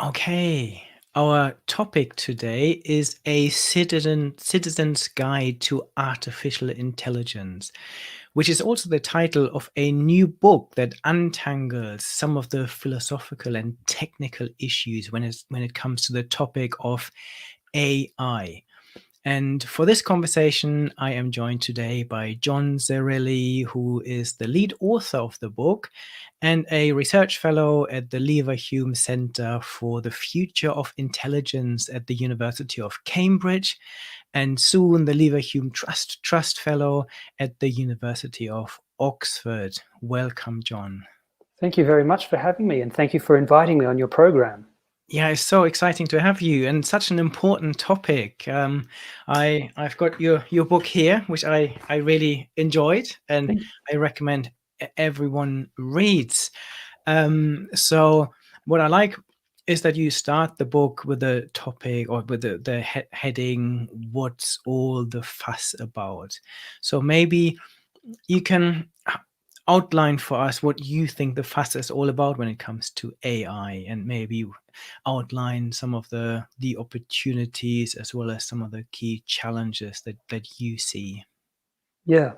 Okay, our topic today is a citizen's guide to artificial intelligence, which is also the title of a new book that untangles some of the philosophical and technical issues when it comes to the topic of AI. And for this conversation, I am joined today by John Zerilli, who is the lead author of the book and a research fellow at the Leverhulme Centre for the Future of Intelligence at the University of Cambridge, and soon the Leverhulme Trust Fellow at the University of Oxford. Welcome, John. Thank you very much for having me, and thank you for inviting me on your program. Yeah, it's so exciting to have you, and such an important topic. I've got your book here, which I really enjoyed, and I recommend everyone reads. So what I like is that you start the book with the topic or with the heading, "What's all the fuss about?" So maybe you can outline for us what you think the fuss is all about when it comes to AI, and maybe outline some of the opportunities as well as some of the key challenges that you see. Yeah.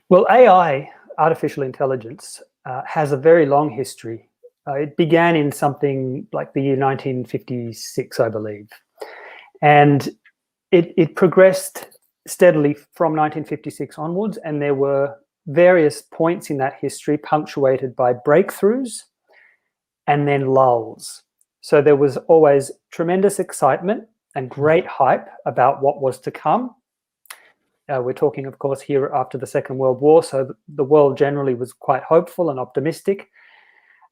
Well, AI, artificial intelligence, has a very long history. It began in something like the year 1956, I believe. And it progressed steadily from 1956 onwards, and there were various points in that history punctuated by breakthroughs and then lulls. So there was always tremendous excitement and great hype about what was to come. We're talking, of course, here after the Second World War, so the world generally was quite hopeful and optimistic.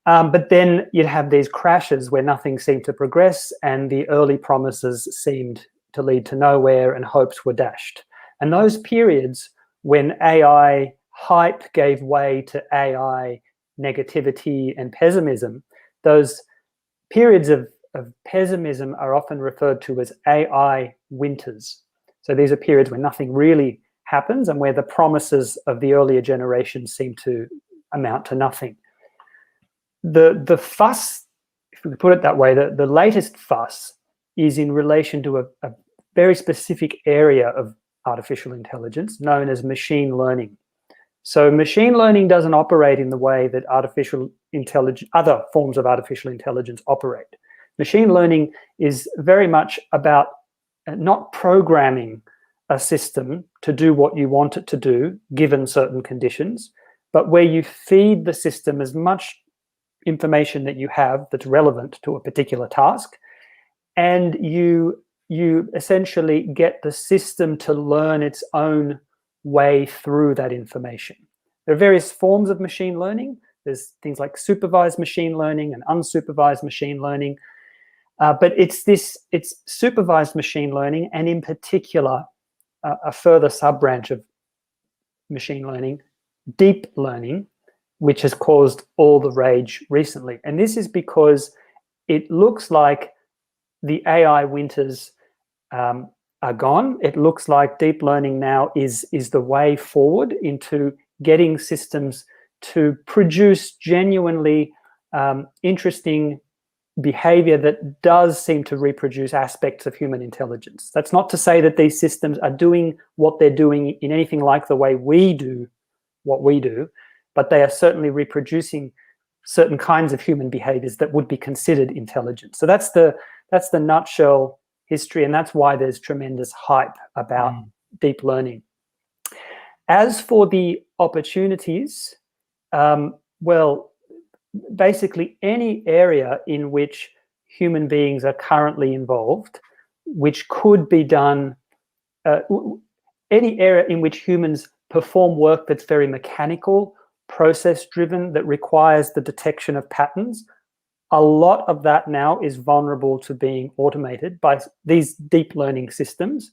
But then you'd have these crashes where nothing seemed to progress and the early promises seemed to lead to nowhere and hopes were dashed. And those periods when AI hype gave way to AI negativity and pessimism, those periods of pessimism are often referred to as AI winters. So these are periods where nothing really happens and where the promises of the earlier generations seem to amount to nothing. The fuss, if we put it that way, the latest fuss is in relation to a very specific area of artificial intelligence known as machine learning. So machine learning doesn't operate in the way that artificial intelligence, other forms of artificial intelligence operate. Machine learning is very much about not programming a system to do what you want it to do, given certain conditions, but where you feed the system as much information that you have that's relevant to a particular task, and you essentially get the system to learn its own way through that information. There are various forms of machine learning. There's things like supervised machine learning and unsupervised machine learning. But it's supervised machine learning, and in particular, a further sub-branch of machine learning, deep learning, which has caused all the rage recently. And this is because it looks like the AI winters are gone. It looks like deep learning now is the way forward into getting systems to produce genuinely interesting behavior that does seem to reproduce aspects of human intelligence. That's not to say that these systems are doing what they're doing in anything like the way we do what we do, but they are certainly reproducing certain kinds of human behaviors that would be considered intelligent. So that's the nutshell history, and that's why there's tremendous hype about deep learning. As for the opportunities, well, basically any area in which human beings are currently involved, which could be done, any area in which humans perform work that's very mechanical, process-driven, that requires the detection of patterns, a lot of that now is vulnerable to being automated by these deep learning systems,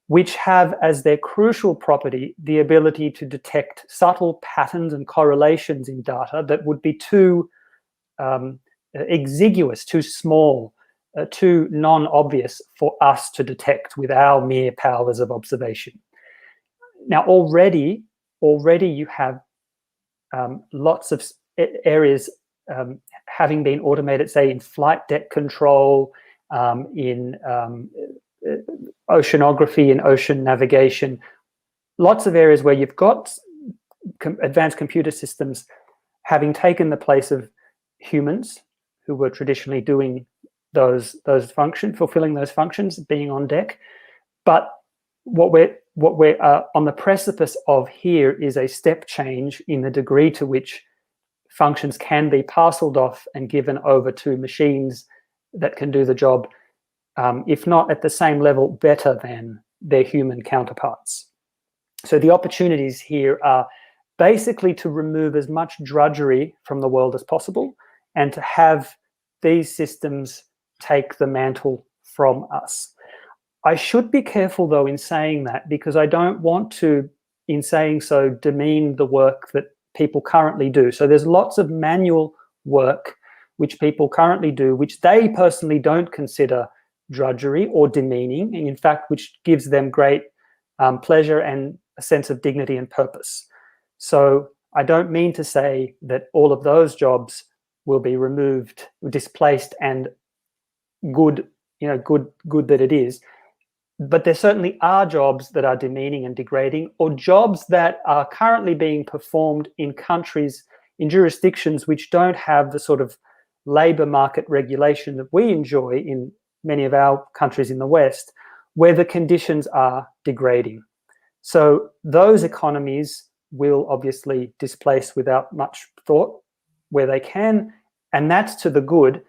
which have as their crucial property the ability to detect subtle patterns and correlations in data that would be too exiguous, too small, too non-obvious for us to detect with our mere powers of observation. Now, already you have lots of areas having been automated, say, in flight deck control, in oceanography and ocean navigation, lots of areas where you've got advanced computer systems having taken the place of humans who were traditionally doing those functions, fulfilling those functions, being on deck. But what we're on the precipice of here is a step change in the degree to which functions can be parceled off and given over to machines that can do the job, if not at the same level, better than their human counterparts. So the opportunities here are basically to remove as much drudgery from the world as possible and to have these systems take the mantle from us. I should be careful, though, in saying that, because I don't want to, in saying so, demean the work that people currently do. So there's lots of manual work which people currently do, which they personally don't consider drudgery or demeaning, and in fact, which gives them great pleasure and a sense of dignity and purpose. So I don't mean to say that all of those jobs will be removed, displaced, and good that it is. But there certainly are jobs that are demeaning and degrading, or jobs that are currently being performed in countries, in jurisdictions which don't have the sort of labour market regulation that we enjoy in many of our countries in the West, where the conditions are degrading. So those economies will obviously displace without much thought where they can, and that's to the good,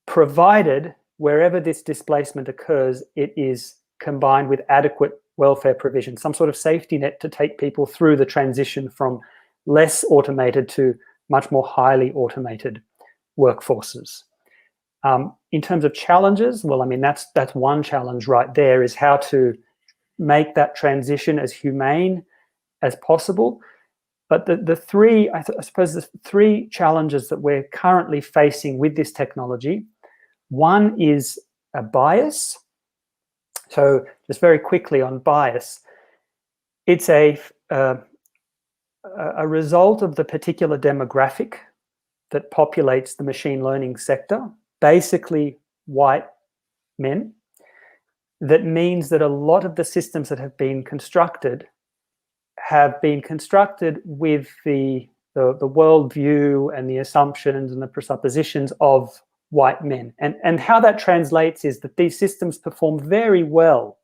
provided wherever this displacement occurs, it is combined with adequate welfare provision, some sort of safety net to take people through the transition from less automated to much more highly automated workforces. In terms of challenges, well, I mean, that's one challenge right there, is how to make that transition as humane as possible. But the three challenges that we're currently facing with this technology, one is a bias. So just very quickly on bias, it's a result of the particular demographic that populates the machine learning sector, basically white men. That means that a lot of the systems that have been constructed with the worldview and the assumptions and the presuppositions of white men. And how that translates is that these systems perform very well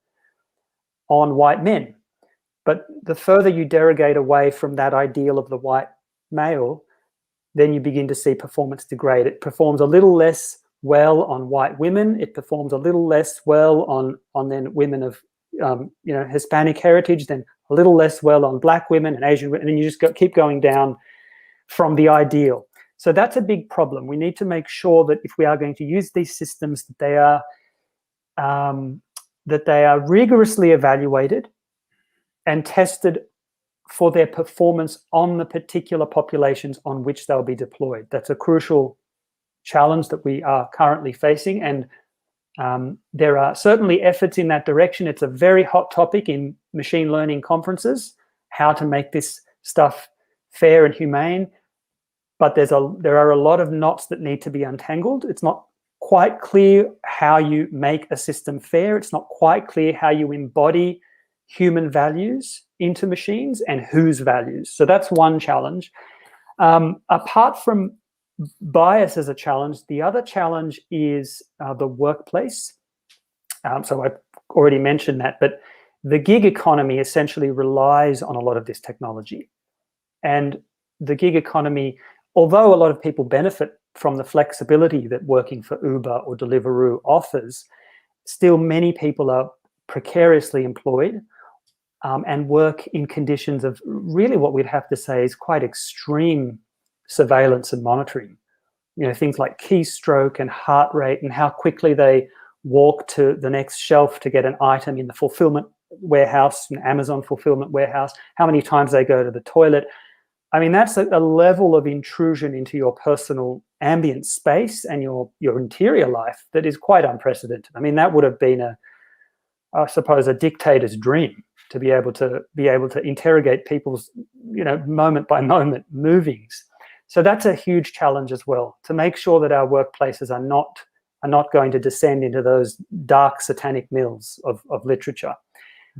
on white men. But the further you derogate away from that ideal of the white male, then you begin to see performance degrade. It performs a little less well on white women. It performs a little less well on then women of Hispanic heritage, then a little less well on black women and Asian women, and you just keep going down from the ideal. So that's a big problem. We need to make sure that if we are going to use these systems, that they are rigorously evaluated and tested for their performance on the particular populations on which they'll be deployed. That's a crucial challenge that we are currently facing, and there are certainly efforts in that direction. It's a very hot topic in machine learning conferences, how to make this stuff fair and humane. But there are a lot of knots that need to be untangled. It's not quite clear how you make a system fair. It's not quite clear how you embody human values into machines and whose values. So that's one challenge. Apart from bias as a challenge, the other challenge is the workplace. So I already mentioned that, but the gig economy essentially relies on a lot of this technology. And the gig economy, although a lot of people benefit from the flexibility that working for Uber or Deliveroo offers, still many people are precariously employed and work in conditions of really what we'd have to say is quite extreme surveillance and monitoring. Things like keystroke and heart rate and how quickly they walk to the next shelf to get an item in the fulfillment warehouse, an Amazon fulfillment warehouse, how many times they go to the toilet. I mean, that's a level of intrusion into your personal ambient space and your interior life that is quite unprecedented. I mean, that would have been I suppose, a dictator's dream, to be able to interrogate people's, moment by moment movings. So that's a huge challenge as well, to make sure that our workplaces are not going to descend into those dark satanic mills of literature.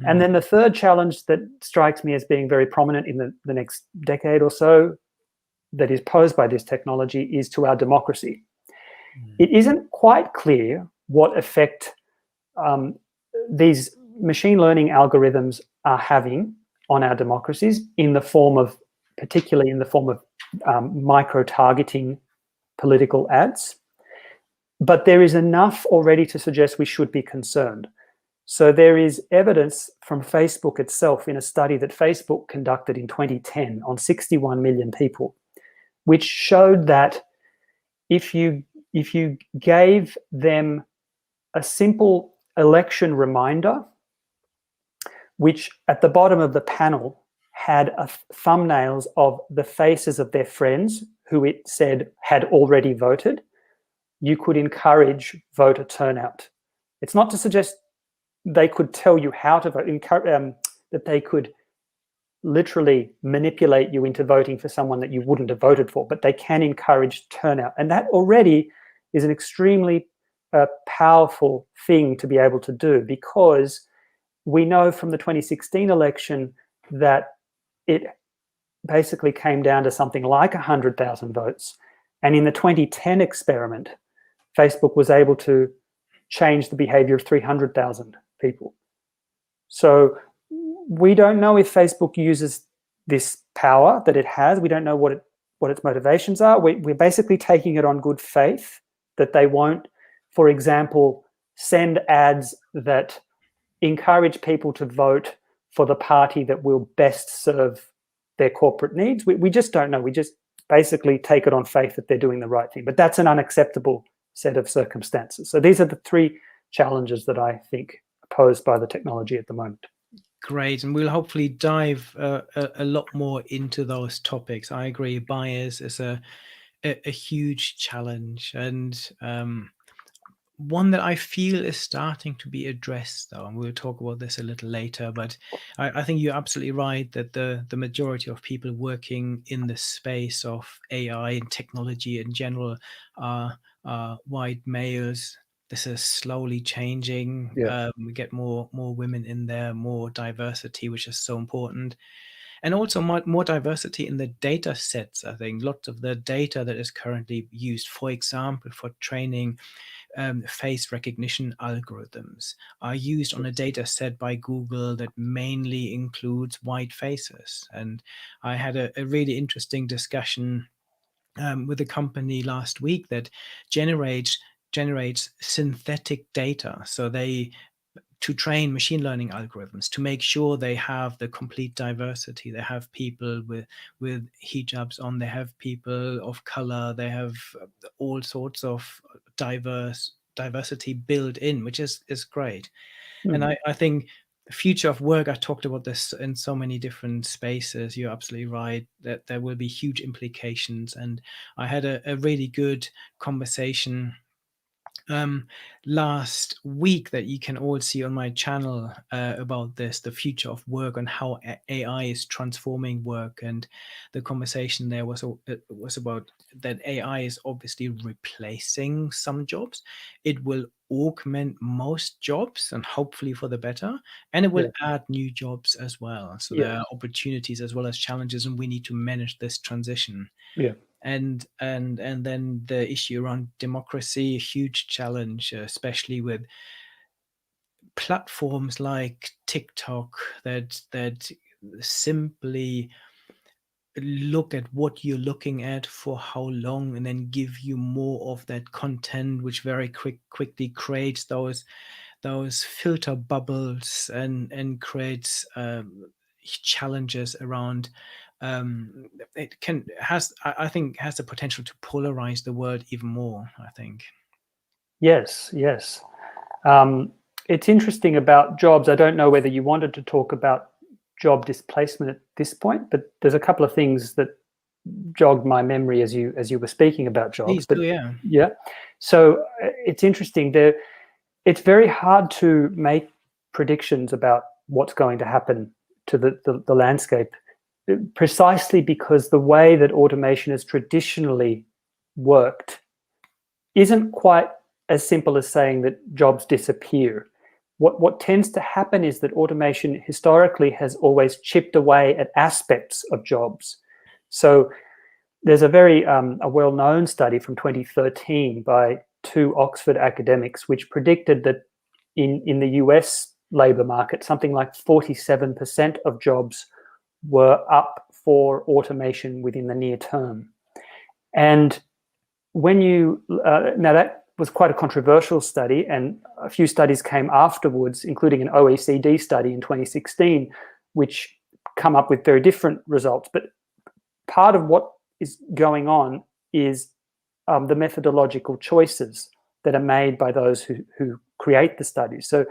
And then the third challenge that strikes me as being very prominent in the next decade or so that is posed by this technology is to our democracy. It isn't quite clear what effect these machine learning algorithms are having on our democracies, particularly in the form of micro-targeting political ads. But there is enough already to suggest we should be concerned. So there is evidence from Facebook itself in a study that Facebook conducted in 2010 on 61 million people, which showed that if you gave them a simple election reminder, which at the bottom of the panel had thumbnails of the faces of their friends who it said had already voted, you could encourage voter turnout. It's not to suggest they could tell you how to vote, that they could literally manipulate you into voting for someone that you wouldn't have voted for, but they can encourage turnout. And that already is an extremely powerful thing to be able to do, because we know from the 2016 election that it basically came down to something like 100,000 votes. And in the 2010 experiment, Facebook was able to change the behavior of 300,000 people. So we don't know if Facebook uses this power that it has. We don't know what its motivations are. We're basically taking it on good faith that they won't, for example, send ads that encourage people to vote for the party that will best serve their corporate needs. We just don't know. We just basically take it on faith that they're doing the right thing. But that's an unacceptable set of circumstances. So these are the three challenges that I think are posed by the technology at the moment. Great, and we'll hopefully dive a lot more into those topics. I agree, bias is a huge challenge, and one that I feel is starting to be addressed, though, and we'll talk about this a little later. But I think you're absolutely right that the majority of people working in the space of AI and technology in general are white males. This is slowly changing. Yeah. We get more women in there, more diversity, which is so important. And also more diversity in the data sets. I think lots of the data that is currently used, for example, for training face recognition algorithms, are used on a data set by Google that mainly includes white faces. And I had a really interesting discussion with a company last week that generates synthetic data. So to train machine learning algorithms to make sure they have the complete diversity. They have people with hijabs on, they have people of color, they have all sorts of diversity built in, which is great. And I think the future of work, I talked about this in so many different spaces. You're absolutely right that there will be huge implications. And I had a really good conversation last week that you can all see on my channel about this, the future of work and how AI is transforming work. And the conversation there was about that AI is obviously replacing some jobs. It will augment most jobs, and hopefully for the better, and it will add new jobs as well. So there are opportunities as well as challenges, and we need to manage this transition. And then the issue around democracy, a huge challenge, especially with platforms like TikTok that simply look at what you're looking at for how long, and then give you more of that content, which very quickly creates those filter bubbles and creates challenges around. I think has the potential to polarize the world even more, I think. Yes. It's interesting about jobs. I don't know whether you wanted to talk about job displacement at this point, but there's a couple of things that jogged my memory as you were speaking about jobs. Please do, yeah. So it's interesting. It's very hard to make predictions about what's going to happen to the landscape precisely because the way that automation has traditionally worked isn't quite as simple as saying that jobs disappear. What tends to happen is that automation historically has always chipped away at aspects of jobs. So there's a very a well-known study from 2013 by two Oxford academics, which predicted that in the US labor market, something like 47% of jobs were up for automation within the near term. And when you, now that was quite a controversial study, and a few studies came afterwards, including an OECD study in 2016, which come up with very different results. But part of what is going on is the methodological choices that are made by those who create the studies. So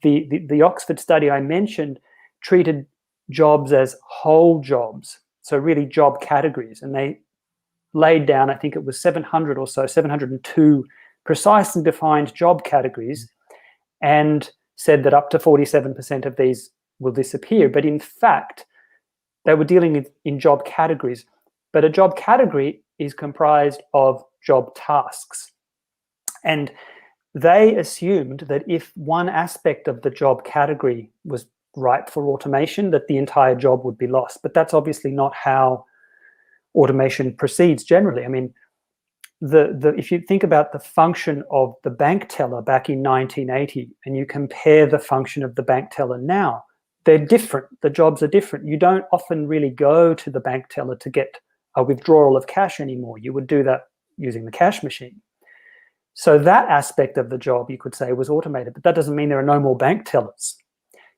the Oxford study I mentioned treated jobs as whole jobs, so really job categories, and they laid down, I think it was 700 or so, 702 precisely defined job categories, and said that up to 47% of these will disappear. But in fact, they were dealing in job categories. But a job category is comprised of job tasks. And they assumed that if one aspect of the job category was ripe for automation, that the entire job would be lost. But that's obviously not how automation proceeds generally. I mean, if you think about the function of the bank teller back in 1980 and you compare the function of the bank teller now, they're different. The jobs are different. You don't often really go to the bank teller to get a withdrawal of cash anymore. You would do that using the cash machine. So that aspect of the job, you could say, was automated, but that doesn't mean there are no more bank tellers.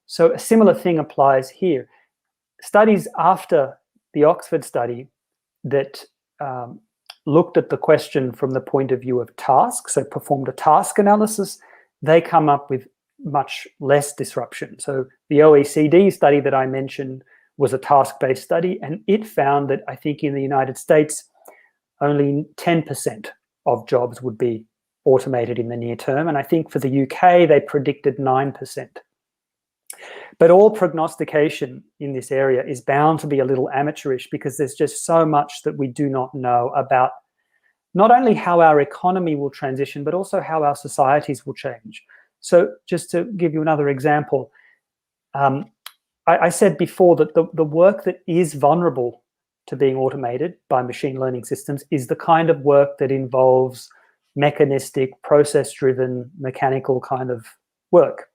So a similar thing applies here. Studies after the Oxford study that looked at the question from the point of view of tasks, so performed a task analysis, they come up with much less disruption. So the OECD study that I mentioned was a task-based study, and it found that I think in the United States, only 10% of jobs would be automated in the near term. And I think for the UK, they predicted 9%. But all prognostication in this area is bound to be a little amateurish because there's just so much that we do not know about not only how our economy will transition, but also how our societies will change. So just to give you another example, I said before that the work that is vulnerable to being automated by machine learning systems is the kind of work that involves mechanistic, process-driven, mechanical kind of work.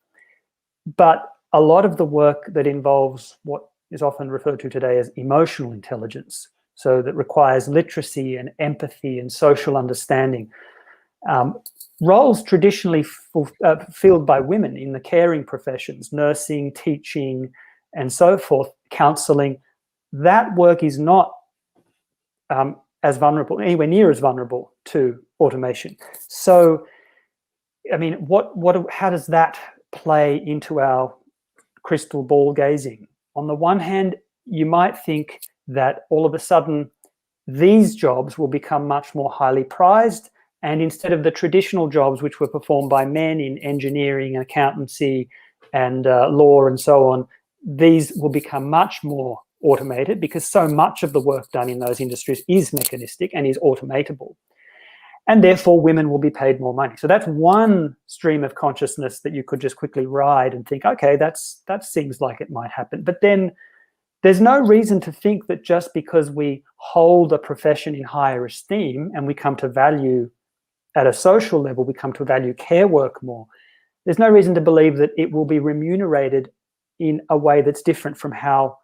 But a lot of the work that involves what is often referred to today as emotional intelligence, so that requires literacy and empathy and social understanding, roles traditionally filled by women in the caring professions, nursing, teaching, and so forth, counseling, that work is not as vulnerable, anywhere near as vulnerable to automation. So, I mean, how does that play into our crystal ball gazing? On the one hand, you might think that all of a sudden these jobs will become much more highly prized, and instead of the traditional jobs which were performed by men in engineering, accountancy, and law and so on, these will become much more automated because so much of the work done in those industries is mechanistic and is automatable. And therefore, women will be paid more money. So that's one stream of consciousness that you could just quickly ride and think, okay, that seems like it might happen. But then there's no reason to think that just because we hold a profession in higher esteem and we come to value at a social level, we come to value care work more, there's no reason to believe that it will be remunerated in a way that's different from how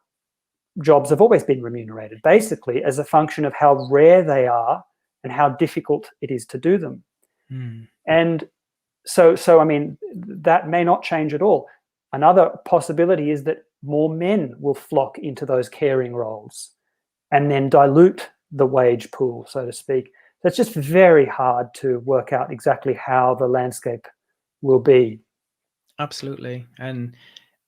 jobs have always been remunerated, basically as a function of how rare they are and how difficult it is to do them. And so I mean, that may not change at all. Another possibility is that more men will flock into those caring roles and then dilute the wage pool, so to speak. It's just very hard to work out exactly how the landscape will be. Absolutely. And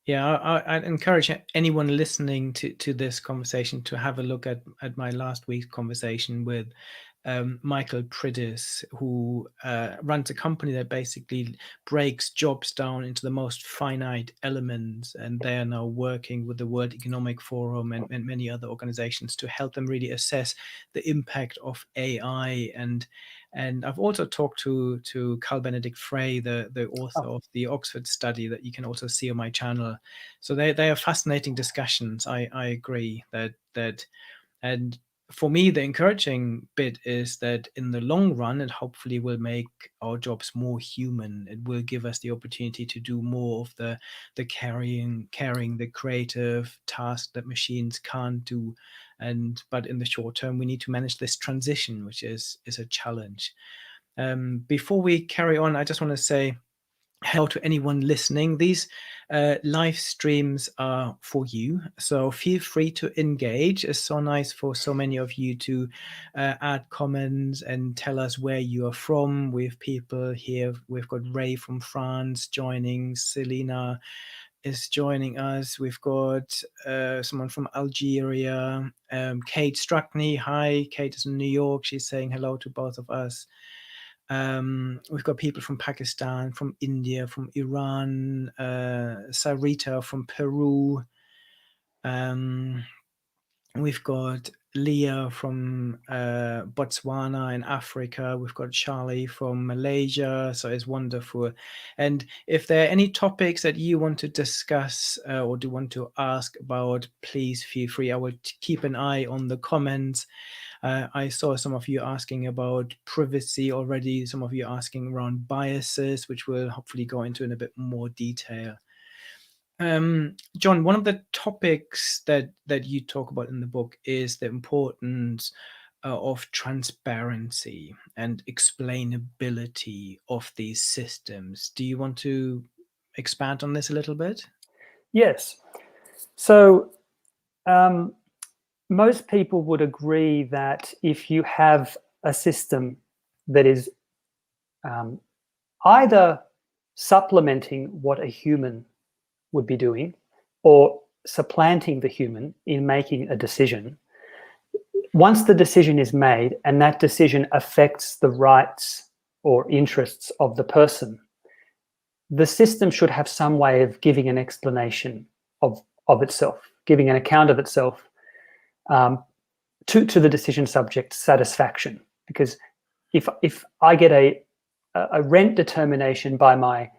yeah, I'd encourage anyone listening to this conversation to have a look at my last week's conversation with Michael Pridis, who runs a company that basically breaks jobs down into the most finite elements, and they are now working with the World Economic Forum and many other organizations to help them really assess the impact of AI. And I've also talked to Carl Benedict Frey, the author of the Oxford study that you can also see on my channel. So they are fascinating discussions. I agree that and for me, the encouraging bit is that in the long run, it hopefully will make our jobs more human. It will give us the opportunity to do more of the carrying, the creative task that machines can't do. But in the short term, we need to manage this transition, which is a challenge. Before we carry on, I just want to say hello to anyone listening. These live streams are for you, so feel free to engage. It's so nice for so many of you to add comments and tell us where you are from. We have people here. We've got Ray from France joining. Selena is joining us. We've got someone from Algeria. Kate Struckney. Hi, Kate is in New York. She's saying hello to both of us. We've got people from Pakistan, from India, from Iran, Sarita from Peru. We've got Leah from Botswana in Africa. We've got Charlie from Malaysia. So it's wonderful. And if there are any topics that you want to discuss or do want to ask about, please feel free. I will keep an eye on the comments. I saw some of you asking about privacy already, some of you asking around biases, which we'll hopefully go into in a bit more detail. John, one of the topics that you talk about in the book is the importance of transparency and explainability of these systems. Do you want to expand on this a little bit? Yes. So most people would agree that if you have a system that is either supplementing what a human would be doing or supplanting the human in making a decision, once the decision is made and that decision affects the rights or interests of the person, the system should have some way of giving an explanation of itself, giving an account of itself to the decision subject's satisfaction. Because if I get a rent determination by my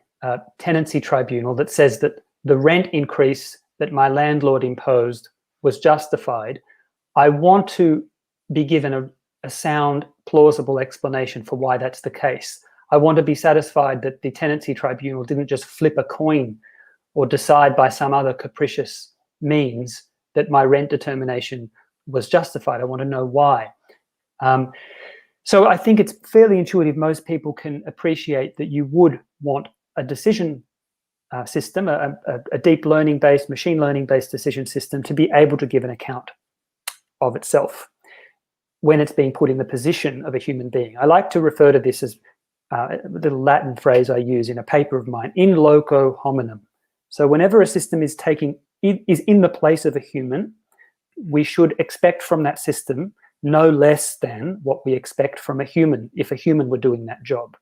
tenancy tribunal that says that the rent increase that my landlord imposed was justified, I want to be given a sound, plausible explanation for why that's the case. I want to be satisfied that the tenancy tribunal didn't just flip a coin or decide by some other capricious means that my rent determination was justified. I want to know why. So I think it's fairly intuitive. Most people can appreciate that you would want a decision system, a deep learning-based, machine learning-based decision system to be able to give an account of itself when it's being put in the position of a human being. I like to refer to this as a little Latin phrase I use in a paper of mine, in loco hominum. So whenever a system is in the place of a human, we should expect from that system no less than what we expect from a human if a human were doing that job.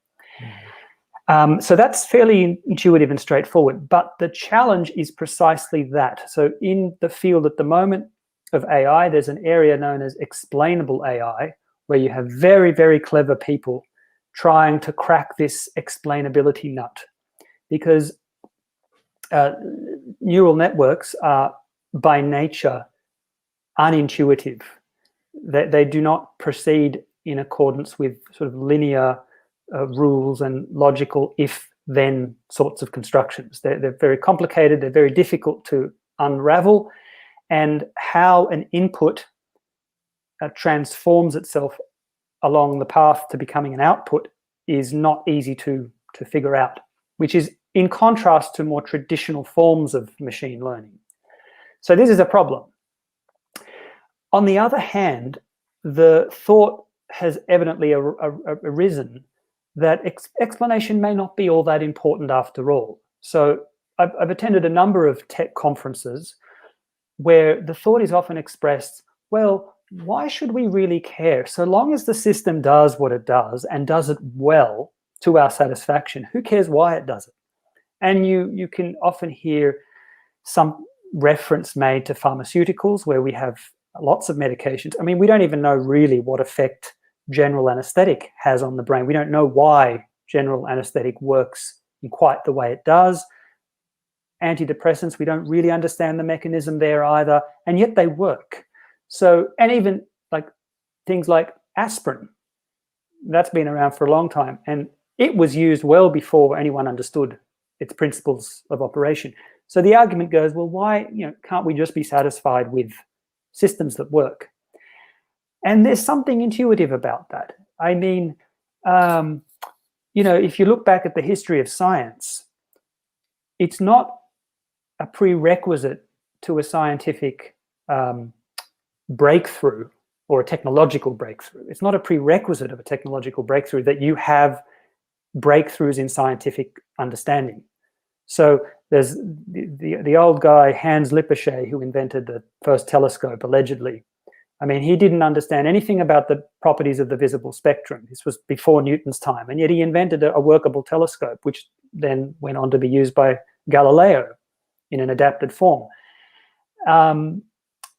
So that's fairly intuitive and straightforward, but the challenge is precisely that. So in the field at the moment of AI, there's an area known as explainable AI, where you have very, very clever people trying to crack this explainability nut, because neural networks are by nature unintuitive. They do not proceed in accordance with sort of linear rules and logical if-then sorts of constructions. They're very complicated, they're very difficult to unravel, and how an input transforms itself along the path to becoming an output is not easy to figure out, which is in contrast to more traditional forms of machine learning. So this is a problem. On the other hand, the thought has evidently arisen that explanation may not be all that important after all. So I've attended a number of tech conferences where the thought is often expressed, well, why should we really care? So long as the system does what it does and does it well to our satisfaction, who cares why it does it? And you can often hear some reference made to pharmaceuticals where we have lots of medications. I mean, we don't even know really what effect general anesthetic has on the brain. We don't know why general anesthetic works in quite the way it does. Antidepressants, we don't really understand the mechanism there either, and yet they work. So, and even like things like aspirin, that's been around for a long time, and it was used well before anyone understood its principles of operation. So the argument goes, well, why, can't we just be satisfied with systems that work? And there's something intuitive about that. I mean, if you look back at the history of science, it's not a prerequisite to a scientific breakthrough or a technological breakthrough. It's not a prerequisite of a technological breakthrough that you have breakthroughs in scientific understanding. So there's the old guy, Hans Lippershey, who invented the first telescope, allegedly. I mean, he didn't understand anything about the properties of the visible spectrum. This was before Newton's time, and yet he invented a workable telescope, which then went on to be used by Galileo in an adapted form.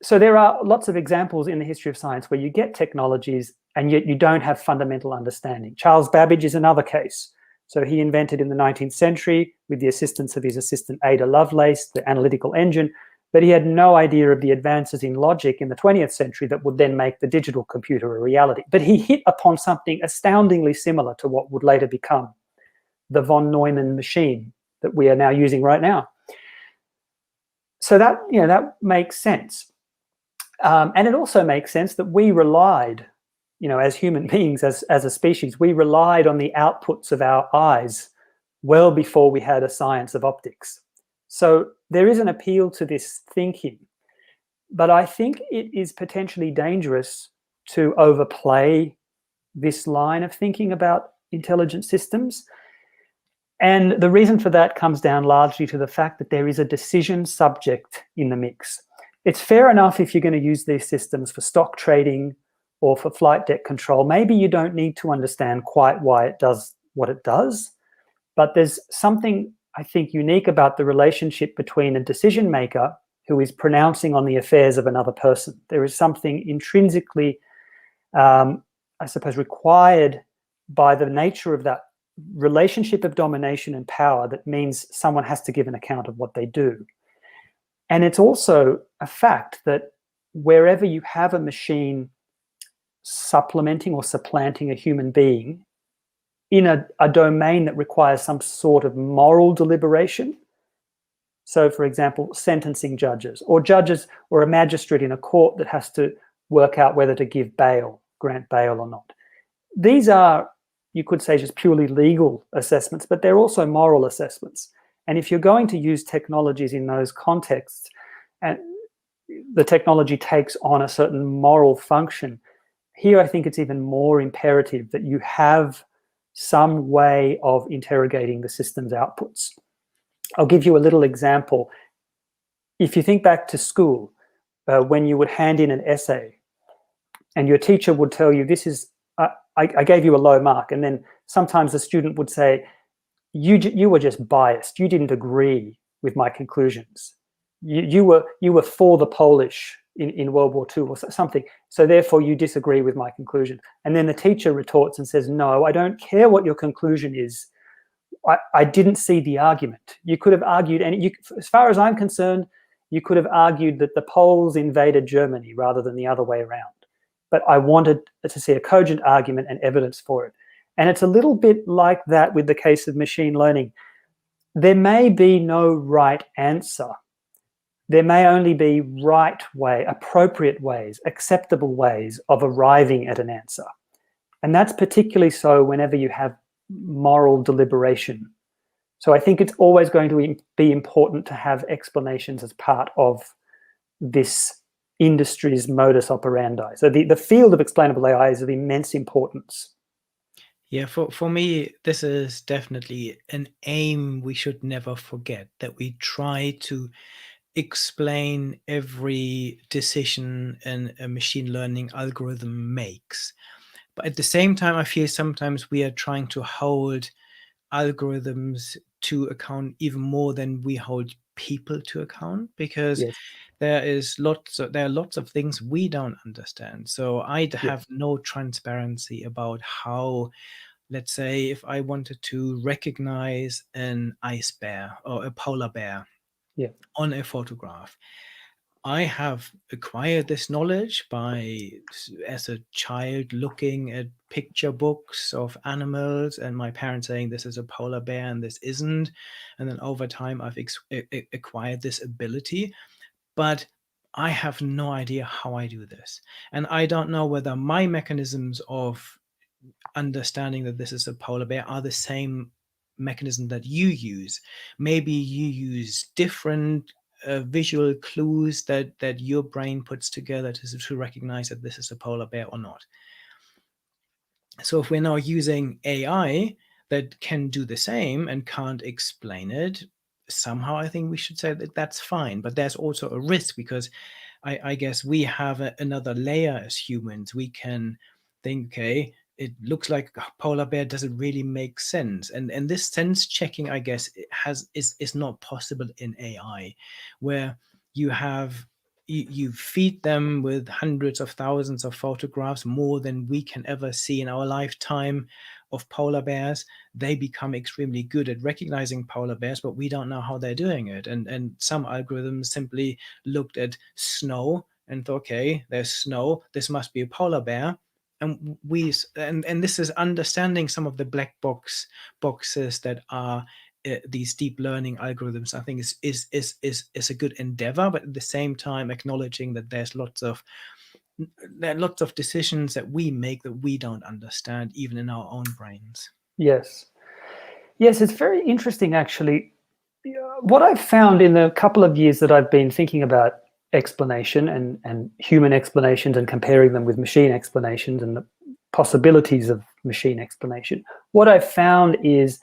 So there are lots of examples in the history of science where you get technologies and yet you don't have fundamental understanding. Charles Babbage is another case. So he invented in the 19th century, with the assistance of his assistant Ada Lovelace, the analytical engine, but he had no idea of the advances in logic in the 20th century that would then make the digital computer a reality. But he hit upon something astoundingly similar to what would later become the von Neumann machine that we are now using right now. So that, that makes sense. And it also makes sense that we relied, as human beings, as a species, we relied on the outputs of our eyes well before we had a science of optics. So there is an appeal to this thinking, but I think it is potentially dangerous to overplay this line of thinking about intelligent systems. And the reason for that comes down largely to the fact that there is a decision subject in the mix. It's fair enough if you're going to use these systems for stock trading or for flight deck control. Maybe you don't need to understand quite why it does what it does, but there's something, I think, unique about the relationship between a decision maker who is pronouncing on the affairs of another person. There is something intrinsically, I suppose, required by the nature of that relationship of domination and power that means someone has to give an account of what they do. And it's also a fact that wherever you have a machine supplementing or supplanting a human being in a domain that requires some sort of moral deliberation, so for example, sentencing judges or a magistrate in a court that has to work out whether to give bail, grant bail or not. These are, you could say, just purely legal assessments, but they're also moral assessments. And if you're going to use technologies in those contexts, and the technology takes on a certain moral function, here I think it's even more imperative that you have some way of interrogating the system's outputs. I'll give you a little example. If you think back to school, when you would hand in an essay and your teacher would tell you, this is, I gave you a low mark, and then sometimes the student would say, you were just biased. You didn't agree with my conclusions. You were for the Polish in World War II or something. So therefore you disagree with my conclusion. And then the teacher retorts and says, no, I don't care what your conclusion is. I didn't see the argument. You could have argued, and as far as I'm concerned, you could have argued that the Poles invaded Germany rather than the other way around. But I wanted to see a cogent argument and evidence for it. And it's a little bit like that with the case of machine learning. There may be no right answer. There may only be right way, appropriate ways, acceptable ways of arriving at an answer. And that's particularly so whenever you have moral deliberation. So I think it's always going to be important to have explanations as part of this industry's modus operandi. So the field of explainable AI is of immense importance. Yeah, for me, this is definitely an aim we should never forget, that we try to explain every decision a machine learning algorithm makes. But at the same time, I feel sometimes we are trying to hold algorithms to account even more than we hold people to account, because Yes. there are lots of things we don't understand. So I'd Yeah. have no transparency about how, let's say, if I wanted to recognize an ice bear or a polar bear Yeah. on a photograph, I have acquired this knowledge as a child, looking at picture books of animals and my parents saying this is a polar bear and this isn't. And then over time, I've acquired this ability, but I have no idea how I do this. And I don't know whether my mechanisms of understanding that this is a polar bear are the same mechanism that you use. Maybe you use different visual clues that your brain puts together to recognize that this is a polar bear or not. So if we're now using AI that can do the same and can't explain it, somehow I think we should say that that's fine. But there's also a risk, because I guess we have another layer as humans. We can think, okay, it looks like a polar bear. Does it really make sense? And this sense checking, I guess, is not possible in AI, where you have you feed them with hundreds of thousands of photographs, more than we can ever see in our lifetime of polar bears. They become extremely good at recognizing polar bears, but we don't know how they're doing it. And some algorithms simply looked at snow and thought, okay, there's snow, this must be a polar bear. And this is understanding some of the black boxes that are these deep learning algorithms. I think is a good endeavor, but at the same time acknowledging that there are lots of decisions that we make that we don't understand, even in our own brains. Yes. Yes, it's very interesting, actually. What I've found in the couple of years that I've been thinking about explanation and human explanations and comparing them with machine explanations and the possibilities of machine explanation, what I've found is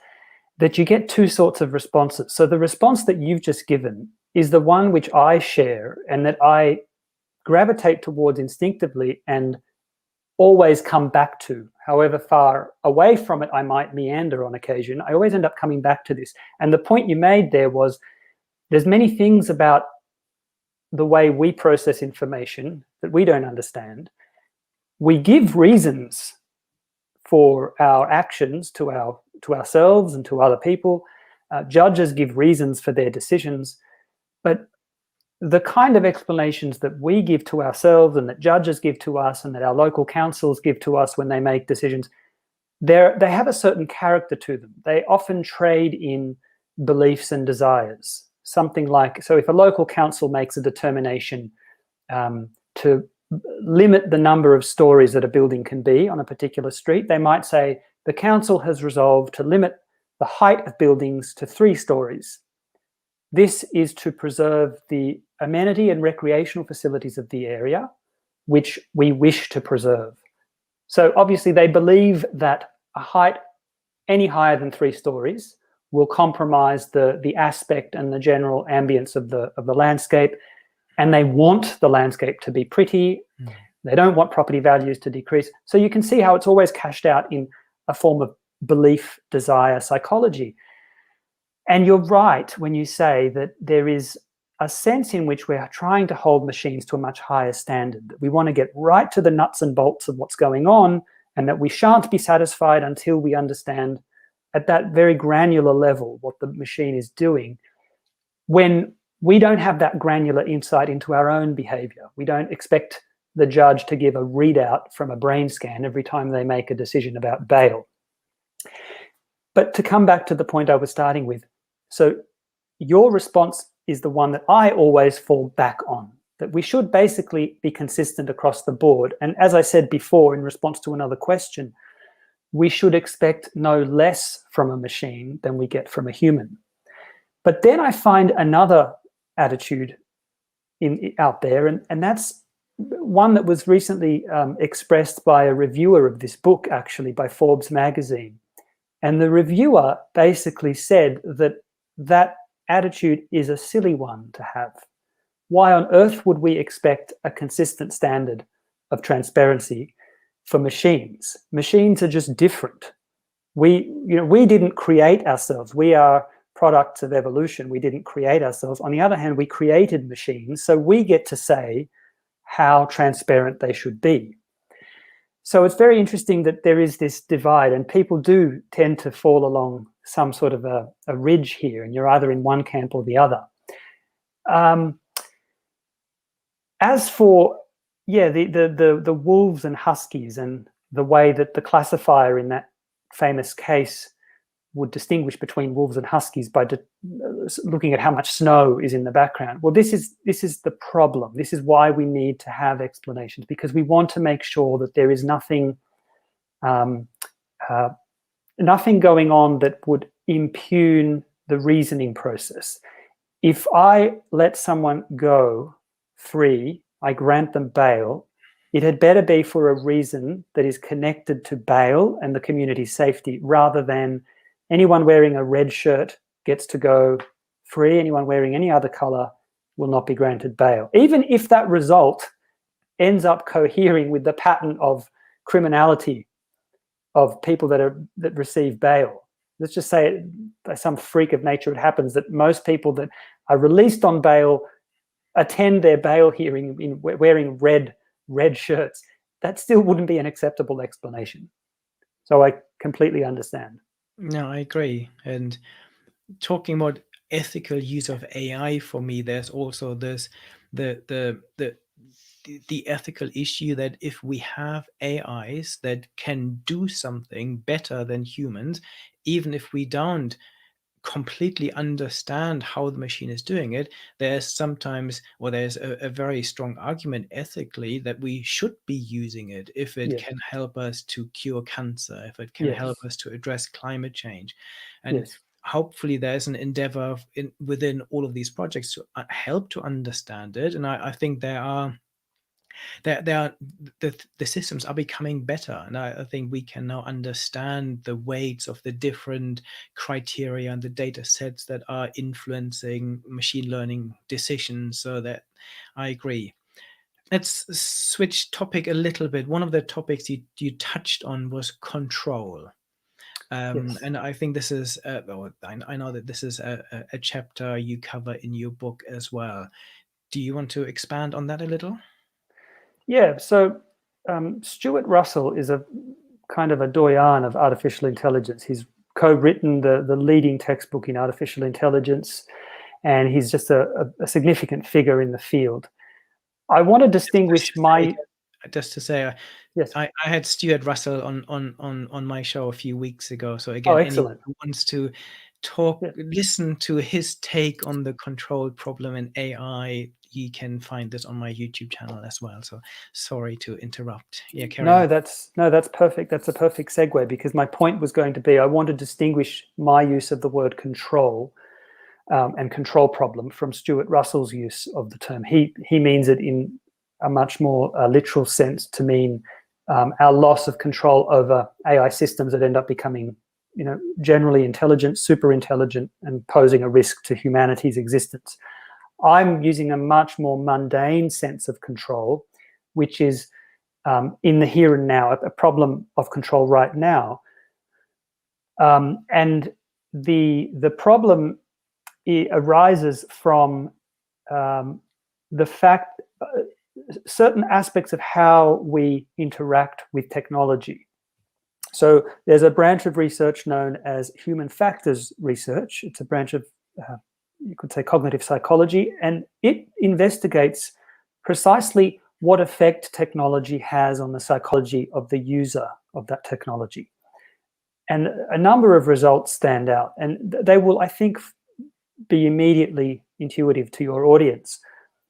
that you get two sorts of responses. So the response that you've just given is the one which I share and that I gravitate towards instinctively and always come back to. However far away from it I might meander on occasion, I always end up coming back to this. And the point you made there was, there's many things about the way we process information that we don't understand. We give reasons for our actions to ourselves and to other people. Judges give reasons for their decisions, but the kind of explanations that we give to ourselves and that judges give to us and that our local councils give to us when they make decisions, they have a certain character to them. They often trade in beliefs and desires. Something like, so if a local council makes a determination to limit the number of stories that a building can be on a particular street, they might say the council has resolved to limit the height of buildings to 3 stories. This is to preserve the amenity and recreational facilities of the area, which we wish to preserve. So obviously they believe that a height any higher than 3 stories will compromise the aspect and the general ambience of the landscape, and they want the landscape to be pretty. They don't want property values to decrease. So you can see how it's always cashed out in a form of belief, desire, psychology. And you're right when you say that there is a sense in which we're trying to hold machines to a much higher standard, that we want to get right to the nuts and bolts of what's going on, and that we shan't be satisfied until we understand at that very granular level what the machine is doing, when we don't have that granular insight into our own behavior. We don't expect the judge to give a readout from a brain scan every time they make a decision about bail. But to come back to the point I was starting with, so your response is the one that I always fall back on, that we should basically be consistent across the board. And as I said before, in response to another question, we should expect no less from a machine than we get from a human. But then I find another attitude out there, and that's one that was recently expressed by a reviewer of this book, actually, by Forbes magazine. And the reviewer basically said that that attitude is a silly one to have. why on earth would we expect a consistent standard of transparency for machines? Machines are just different. We didn't create ourselves. We are products of evolution. We didn't create ourselves. On the other hand, we created machines, so we get to say how transparent they should be. So it's very interesting that there is this divide, and people do tend to fall along some sort of a ridge here, and you're either in one camp or the other. As for the wolves and huskies, and the way that the classifier in that famous case would distinguish between wolves and huskies by looking at how much snow is in the background. Well, this is the problem. This is why we need to have explanations, because we want to make sure that there is nothing going on that would impugn the reasoning process. If I let someone go free, I grant them bail, it had better be for a reason that is connected to bail and the community's safety, rather than anyone wearing a red shirt gets to go free, anyone wearing any other color will not be granted bail. Even if that result ends up cohering with the pattern of criminality of people that receive bail. Let's just say by some freak of nature it happens that most people that are released on bail attend their bail hearing wearing red shirts. That still wouldn't be an acceptable explanation. So I completely understand. No, I agree. And talking about ethical use of AI, for me, there's also this the ethical issue that if we have AIs that can do something better than humans, even if we don't completely understand how the machine is doing it, there's sometimes, or there's a very strong argument ethically that we should be using it if it Yes. can help us to cure cancer, if it can Yes. help us to address climate change. And Yes. hopefully there's an endeavor within all of these projects to help to understand it. And I think the systems are becoming better, and I think we can now understand the weights of the different criteria and the data sets that are influencing machine learning decisions. So that I agree. Let's switch topic a little bit. One of the topics you touched on was control. Yes. And I think this is, I know that this is a chapter you cover in your book as well. Do you want to expand on that a little? Yeah, so Stuart Russell is a kind of a doyen of artificial intelligence. He's co-written the leading textbook in artificial intelligence, and he's just a significant figure in the field. I want to distinguish just to say, yes. I had Stuart Russell on my show a few weeks ago. So Oh, again, anyone excellent. who wants to Yeah. listen to his take on the control problem in AI, you can find this on my YouTube channel as well. So sorry to interrupt. Yeah, carry on. That's perfect. That's a perfect segue, because my point was going to be I want to distinguish my use of the word control and control problem from Stuart Russell's use of the term. He means it in a much more literal sense to mean our loss of control over AI systems that end up becoming, generally intelligent, super intelligent, and posing a risk to humanity's existence. I'm using a much more mundane sense of control, which is in the here and now, a problem of control right now. And the problem arises from the fact certain aspects of how we interact with technology. So there's a branch of research known as human factors research. It's a branch of, you could say, cognitive psychology, and it investigates precisely what effect technology has on the psychology of the user of that technology. And a number of results stand out, and they will, I think, be immediately intuitive to your audience.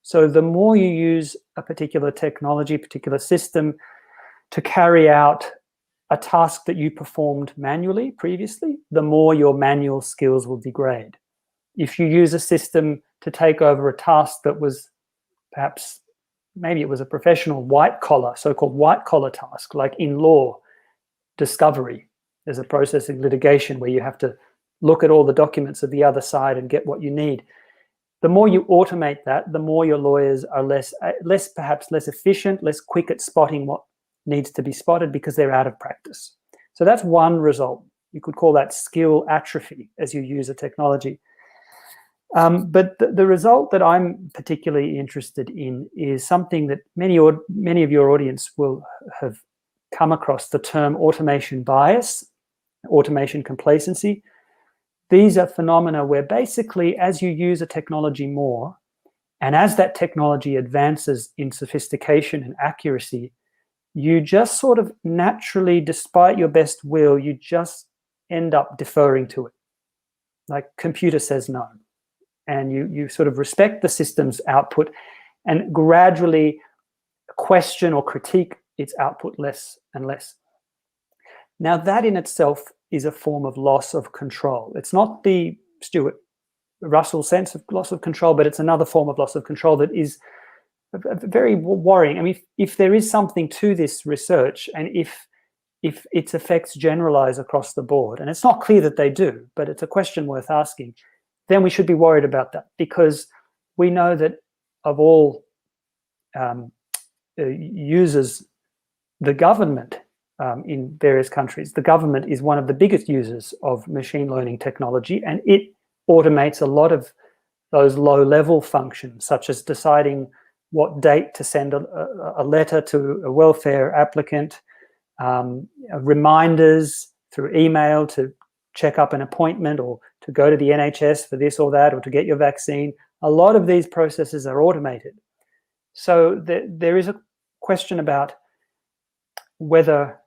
So the more you use a particular technology, particular system to carry out a task that you performed manually previously, the more your manual skills will degrade. If you use a system to take over a task that was perhaps, maybe it was a professional white-collar, so-called white-collar task, like in law, discovery. There's a process in litigation where you have to look at all the documents of the other side and get what you need. the more you automate that, the more your lawyers are perhaps less efficient, less quick at spotting what needs to be spotted because they're out of practice. So that's one result. You could call that skill atrophy as you use a technology. But the result that I'm particularly interested in is something that many of your audience will have come across, the term automation bias, automation complacency. These are phenomena where basically as you use a technology more, and as that technology advances in sophistication and accuracy, you just sort of naturally, despite your best will, you just end up deferring to it. Like computer says no. And you sort of respect the system's output and gradually question or critique its output less and less. Now, that in itself is a form of loss of control. It's not the Stuart Russell sense of loss of control, but it's another form of loss of control that is very worrying. I mean, if there is something to this research, and if its effects generalize across the board, and it's not clear that they do, but it's a question worth asking, then we should be worried about that, because we know that of all users, the government in various countries, the government is one of the biggest users of machine learning technology, and it automates a lot of those low-level functions, such as deciding what date to send a letter to a welfare applicant, reminders through email to check up an appointment or to go to the NHS for this or that, or to get your vaccine. A lot of these processes are automated. So there is a question about whether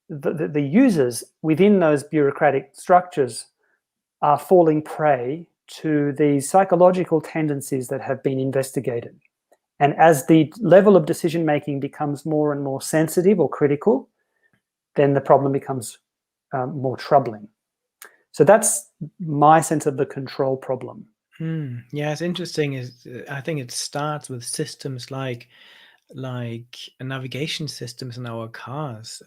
the users within those bureaucratic structures are falling prey to these psychological tendencies that have been investigated. And as the level of decision-making becomes more and more sensitive or critical, then the problem becomes more troubling. So that's my sense of the control problem. Yeah, it's interesting. I think it starts with systems like navigation systems in our cars.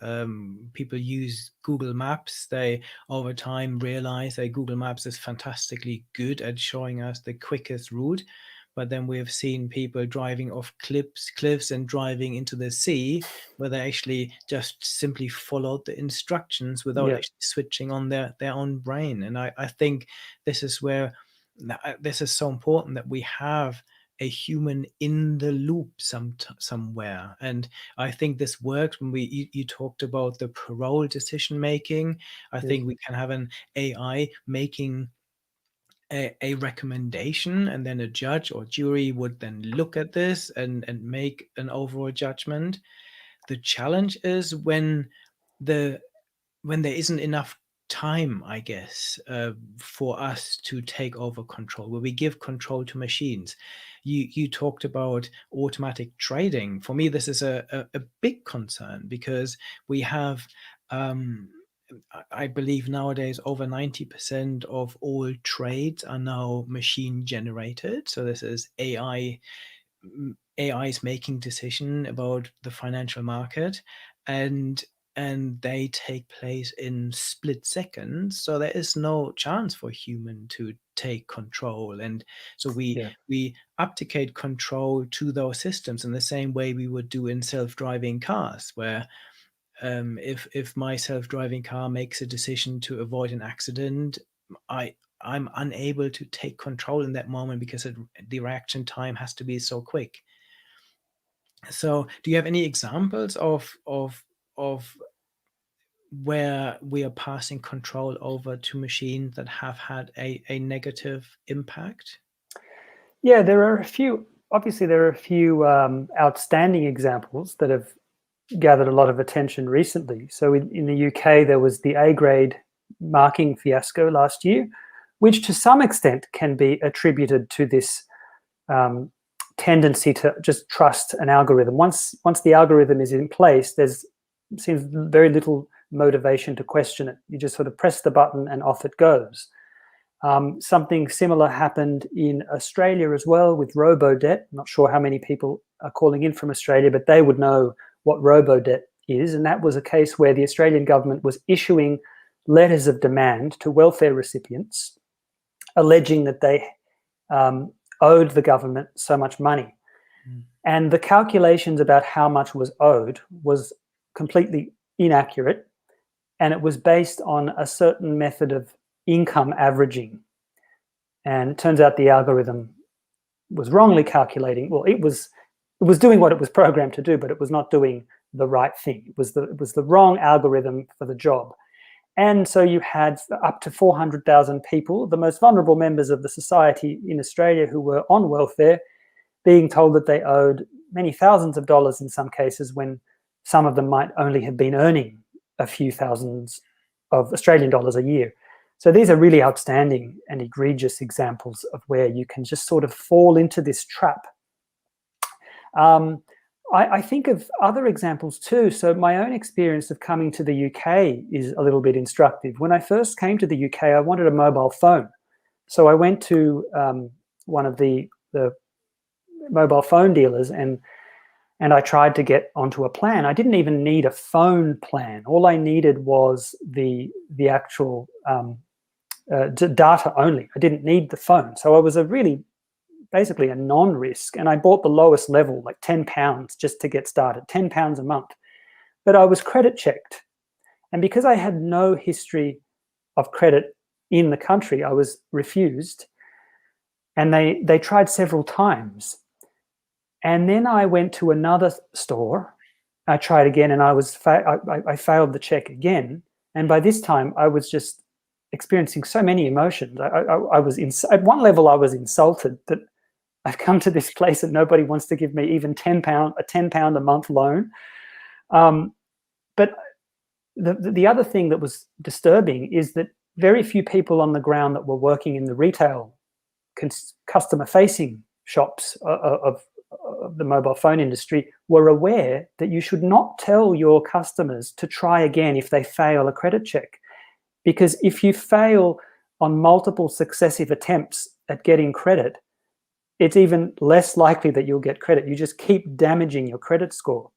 People use Google Maps. They over time realize that Google Maps is fantastically good at showing us the quickest route. But then we have seen people driving off cliffs and driving into the sea, where they actually just simply followed the instructions without actually switching on their own brain. And I think this is where this is so important, that we have a human in the loop somewhere. And I think this works when you talked about the parole decision making. I think we can have an AI making a recommendation, and then a judge or jury would then look at this and make an overall judgment. The challenge is when there isn't enough time, I guess, for us to take over control, where we give control to machines. You talked about automatic trading. For me, this is a big concern, because we have I believe nowadays over 90% of all trades are now machine generated. So this is AI is making decision about the financial market, and they take place in split seconds. So there is no chance for human to take control. And so we abdicate control to those systems in the same way we would do in self-driving cars, where if my self-driving car makes a decision to avoid an accident, I'm unable to take control in that moment, because the reaction time has to be so quick. So do you have any examples of where we are passing control over to machines that have had a negative impact? Yeah, there are a few. Obviously, there are a few outstanding examples that have gathered a lot of attention recently. So in the UK, there was the A-grade marking fiasco last year, which to some extent can be attributed to this tendency to just trust an algorithm. Once the algorithm is in place, seems very little motivation to question it. You just sort of press the button and off it goes. Something similar happened in Australia as well with robo-debt. I'm not sure how many people are calling in from Australia, but they would know what robo-debt is. And that was a case where the Australian government was issuing letters of demand to welfare recipients, alleging that they owed the government so much money. And the calculations about how much was owed was completely inaccurate, and it was based on a certain method of income averaging. And it turns out the algorithm was wrongly calculating. Well, it was doing what it was programmed to do, but it was not doing the right thing. It was the wrong algorithm for the job. And so you had up to 400,000 people, the most vulnerable members of the society in Australia who were on welfare, being told that they owed many thousands of dollars in some cases, when some of them might only have been earning a few thousands of Australian dollars a year. So these are really outstanding and egregious examples of where you can just sort of fall into this trap. I think of other examples too. So my own experience of coming to the UK is a little bit instructive. When I first came to the UK, I wanted a mobile phone. So I went to one of the mobile phone dealers and I tried to get onto a plan. I didn't even need a phone plan. All I needed was the actual data only. I didn't need the phone. So I was basically a non-risk, and I bought the lowest level, like £10 just to get started, £10 a month. But I was credit checked. And because I had no history of credit in the country, I was refused. And they tried several times. And then I went to another store. I tried again, and I failed the check again. And by this time, I was just experiencing so many emotions. I was at one level, I was insulted that I've come to this place and nobody wants to give me even £10 a month loan. But the other thing that was disturbing is that very few people on the ground that were working in the retail customer-facing shops of the mobile phone industry were aware that you should not tell your customers to try again if they fail a credit check. Because if you fail on multiple successive attempts at getting credit, it's even less likely that you'll get credit. You just keep damaging your credit score.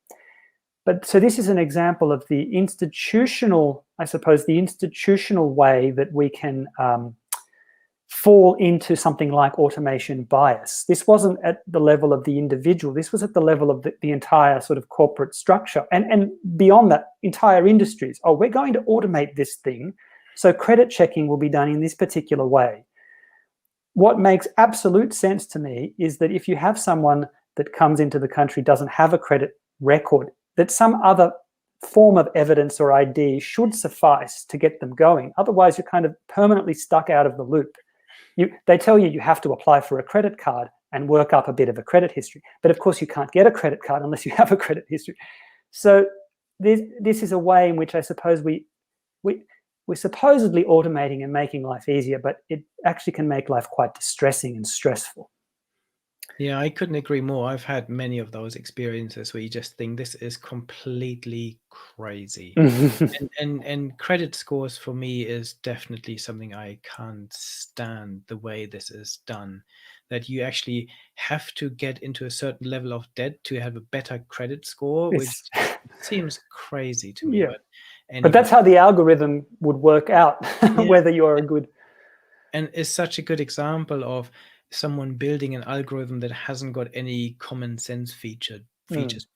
But so this is an example of the institutional, I suppose, the institutional way that we can fall into something like automation bias. This wasn't at the level of the individual. This was at the level of the entire sort of corporate structure. And beyond that, entire industries. Oh, we're going to automate this thing, so credit checking will be done in this particular way. What makes absolute sense to me is that if you have someone that comes into the country, doesn't have a credit record, that some other form of evidence or ID should suffice to get them going. Otherwise, you're kind of permanently stuck out of the loop. They tell you have to apply for a credit card and work up a bit of a credit history. But of course, you can't get a credit card unless you have a credit history. So this is a way in which I suppose we're supposedly automating and making life easier, but it actually can make life quite distressing and stressful. Yeah, I couldn't agree more. I've had many of those experiences where you just think this is completely crazy. And credit scores for me is definitely something I can't stand, the way this is done. That you actually have to get into a certain level of debt to have a better credit score, which seems crazy to me. Yeah. But anyway. But that's how the algorithm would work out whether you're a good. And it's such a good example of someone building an algorithm that hasn't got any common sense features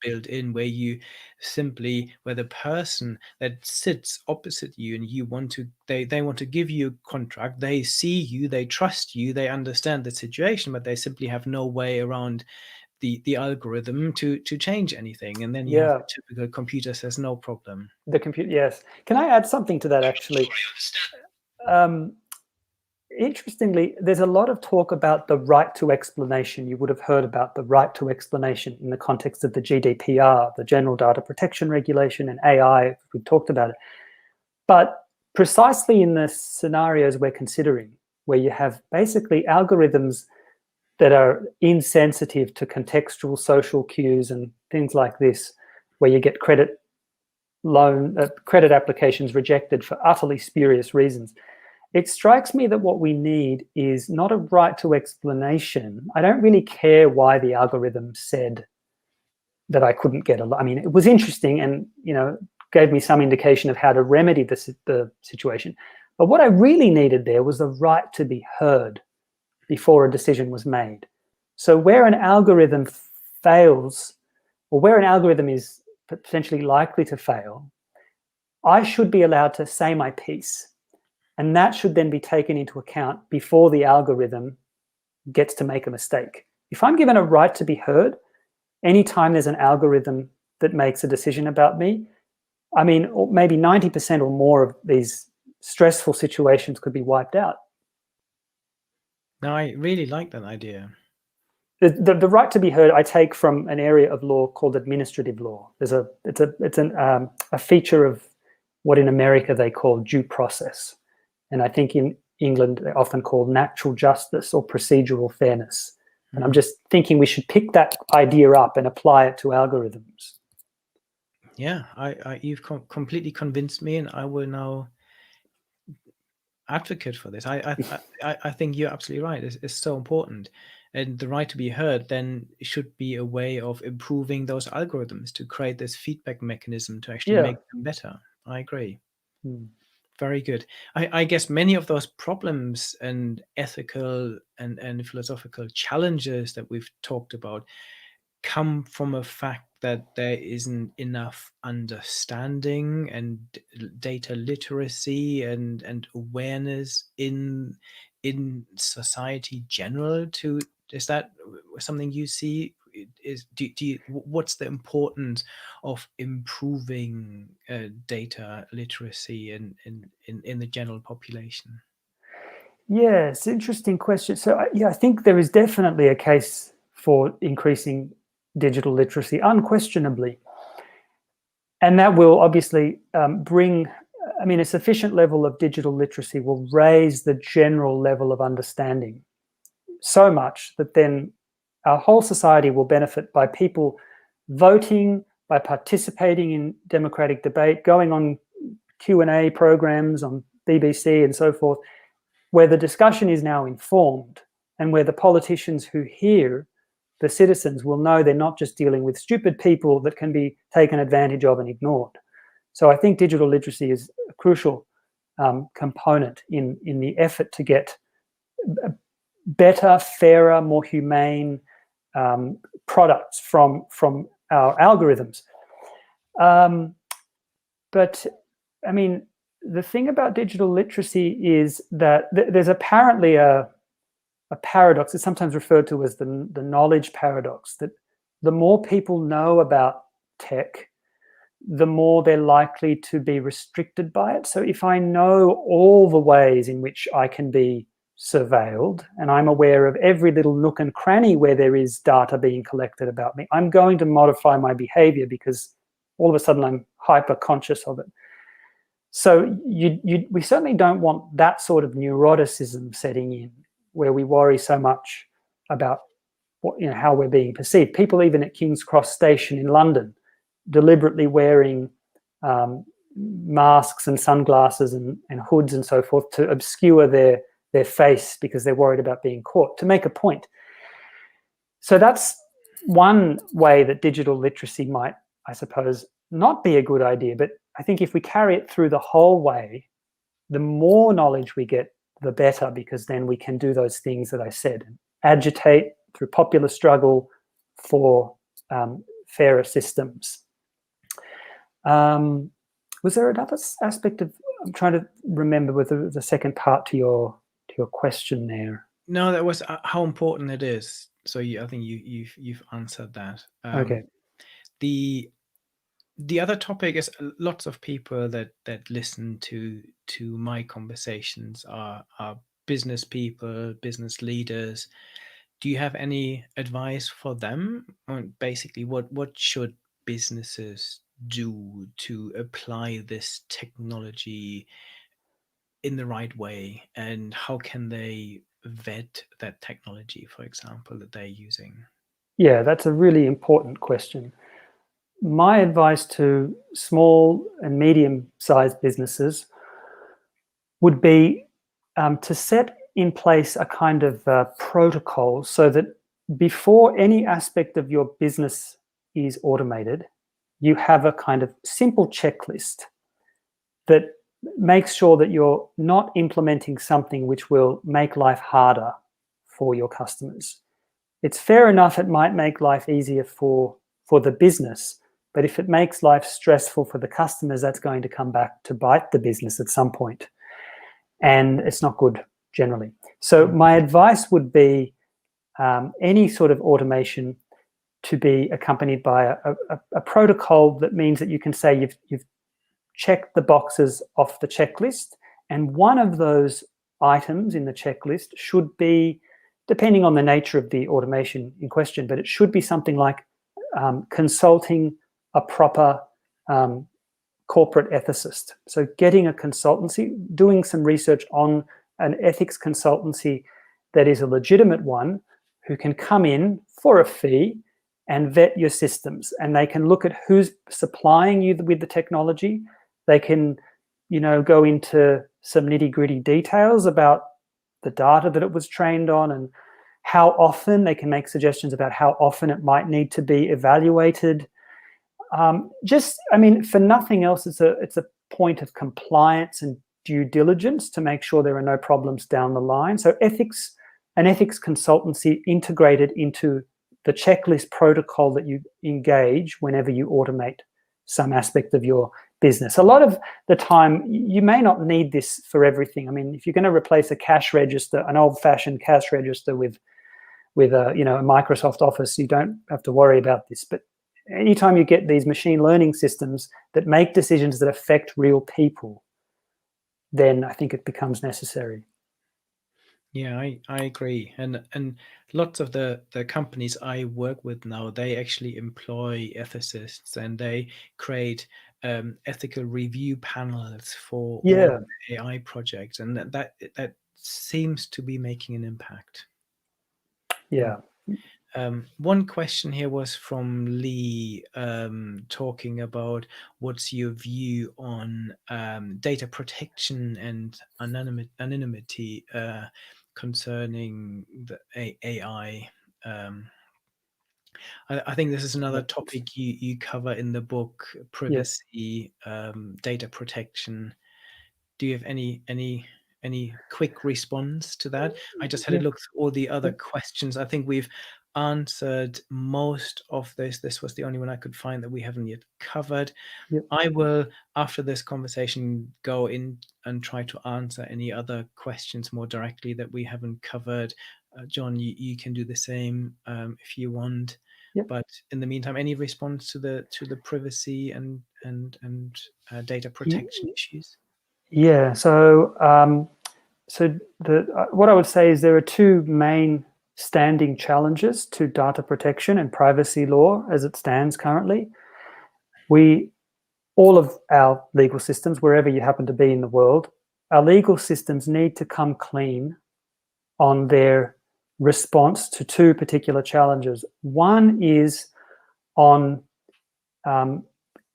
built in, where the person that sits opposite you and you want to, they want to give you a contract, they see you, they trust you, they understand the situation, but they simply have no way around the algorithm to change anything. And then you have a typical computer says no problem. The computer, yes. Can I add something to that, actually? Interestingly, there's a lot of talk about the right to explanation. You would have heard about the right to explanation in the context of the GDPR, the General Data Protection Regulation, and AI. We've talked about it. But precisely in the scenarios we're considering, where you have basically algorithms that are insensitive to contextual social cues and things like this, where you get credit applications rejected for utterly spurious reasons, it strikes me that what we need is not a right to explanation. I don't really care why the algorithm said that I couldn't get I mean, it was interesting and, gave me some indication of how to remedy the situation. But what I really needed there was the right to be heard before a decision was made. So where an algorithm fails, or where an algorithm is potentially likely to fail, I should be allowed to say my piece. And that should then be taken into account before the algorithm gets to make a mistake. If I'm given a right to be heard, anytime there's an algorithm that makes a decision about me, I mean, maybe 90% or more of these stressful situations could be wiped out. Now, I really like that idea. The right to be heard I take from an area of law called administrative law. It's a feature of what in America they call due process, and I think in England they often call natural justice or procedural fairness. And I'm just thinking we should pick that idea up and apply it to algorithms. Yeah, you've completely convinced me, and I will now advocate for this. I think you're absolutely right. It's so important. And the right to be heard then should be a way of improving those algorithms to create this feedback mechanism to actually make them better. I agree. Very good. I guess many of those problems and ethical and philosophical challenges that we've talked about come from a fact that there isn't enough understanding and data literacy and awareness in society general. Is that something you see? What's the importance of improving data literacy in the general population? Yeah, it's an interesting question. So I think there is definitely a case for increasing digital literacy, unquestionably. And that will obviously bring, I mean, a sufficient level of digital literacy will raise the general level of understanding so much that then our whole society will benefit by people voting, by participating in democratic debate, going on Q&A programs on BBC and so forth, where the discussion is now informed and where the politicians who hear the citizens will know they're not just dealing with stupid people that can be taken advantage of and ignored. So I think digital literacy is a crucial component in the effort to get better, fairer, more humane products from our algorithms. But I mean, the thing about digital literacy is that there's apparently a paradox. It's sometimes referred to as the knowledge paradox, that the more people know about tech, the more they're likely to be restricted by it. So if I know all the ways in which I can be surveilled and I'm aware of every little nook and cranny where there is data being collected about me, I'm going to modify my behavior because all of a sudden I'm hyper conscious of it. So we certainly don't want that sort of neuroticism setting in, where we worry so much about how we're being perceived. People even at King's Cross Station in London deliberately wearing masks and sunglasses and hoods and so forth to obscure their face because they're worried about being caught, to make a point. So that's one way that digital literacy might, I suppose, not be a good idea. But I think if we carry it through the whole way, the more knowledge we get, the better, because then we can do those things that I said, agitate through popular struggle for fairer systems. Was there another aspect of, I'm trying to remember with the second part to your question there. No, that was how important it is. So I think you've answered that. Okay. The other topic is lots of people that listen to my conversations are business people, business leaders. Do you have any advice for them on basically what should businesses do to apply this technology in the right way, and how can they vet that technology, for example, that they're using? Yeah, that's a really important question. My advice to small and medium-sized businesses would be to set in place a kind of protocol so that before any aspect of your business is automated, you have a kind of simple checklist that makes sure that you're not implementing something which will make life harder for your customers. It's fair enough, it might make life easier for the business, but if it makes life stressful for the customers, that's going to come back to bite the business at some point. And it's not good generally. So my advice would be any sort of automation to be accompanied by a protocol that means that you can say you've checked the boxes off the checklist, and one of those items in the checklist should be, depending on the nature of the automation in question, but it should be something like consulting a proper corporate ethicist. So getting a consultancy, doing some research on an ethics consultancy that is a legitimate one, who can come in for a fee and vet your systems, and they can look at who's supplying you with the technology. They can, go into some nitty-gritty details about the data that it was trained on and how often. They can make suggestions about how often it might need to be evaluated. For nothing else, it's a point of compliance and due diligence to make sure there are no problems down the line. So an ethics consultancy integrated into the checklist protocol that you engage whenever you automate some aspect of your business. A lot of the time, you may not need this for everything. I mean, if you're going to replace a cash register, an old-fashioned cash register with a Microsoft Office, you don't have to worry about this. But anytime you get these machine learning systems that make decisions that affect real people, then I think it becomes necessary. Yeah, I agree. And lots of the companies I work with now, they actually employ ethicists, and they create ethical review panels for all of the AI projects, and that seems to be making an impact. Yeah. One question here was from Lee, talking about what's your view on data protection and anonymity concerning the AI. I think this is another topic you cover in the book, privacy, data protection. Do you have any quick response to that? I just had a look through all the other questions. I think we've answered most of this. This was the only one I could find that we haven't yet covered. I will, after this conversation, go in and try to answer any other questions more directly that we haven't covered. John, you can do the same if you want. But in the meantime, any response to the privacy and data protection issues? Yeah. So what I would say is there are two main standing challenges to data protection and privacy law as it stands currently. All of our legal systems, wherever you happen to be in the world, our legal systems need to come clean on their response to two particular challenges. One is on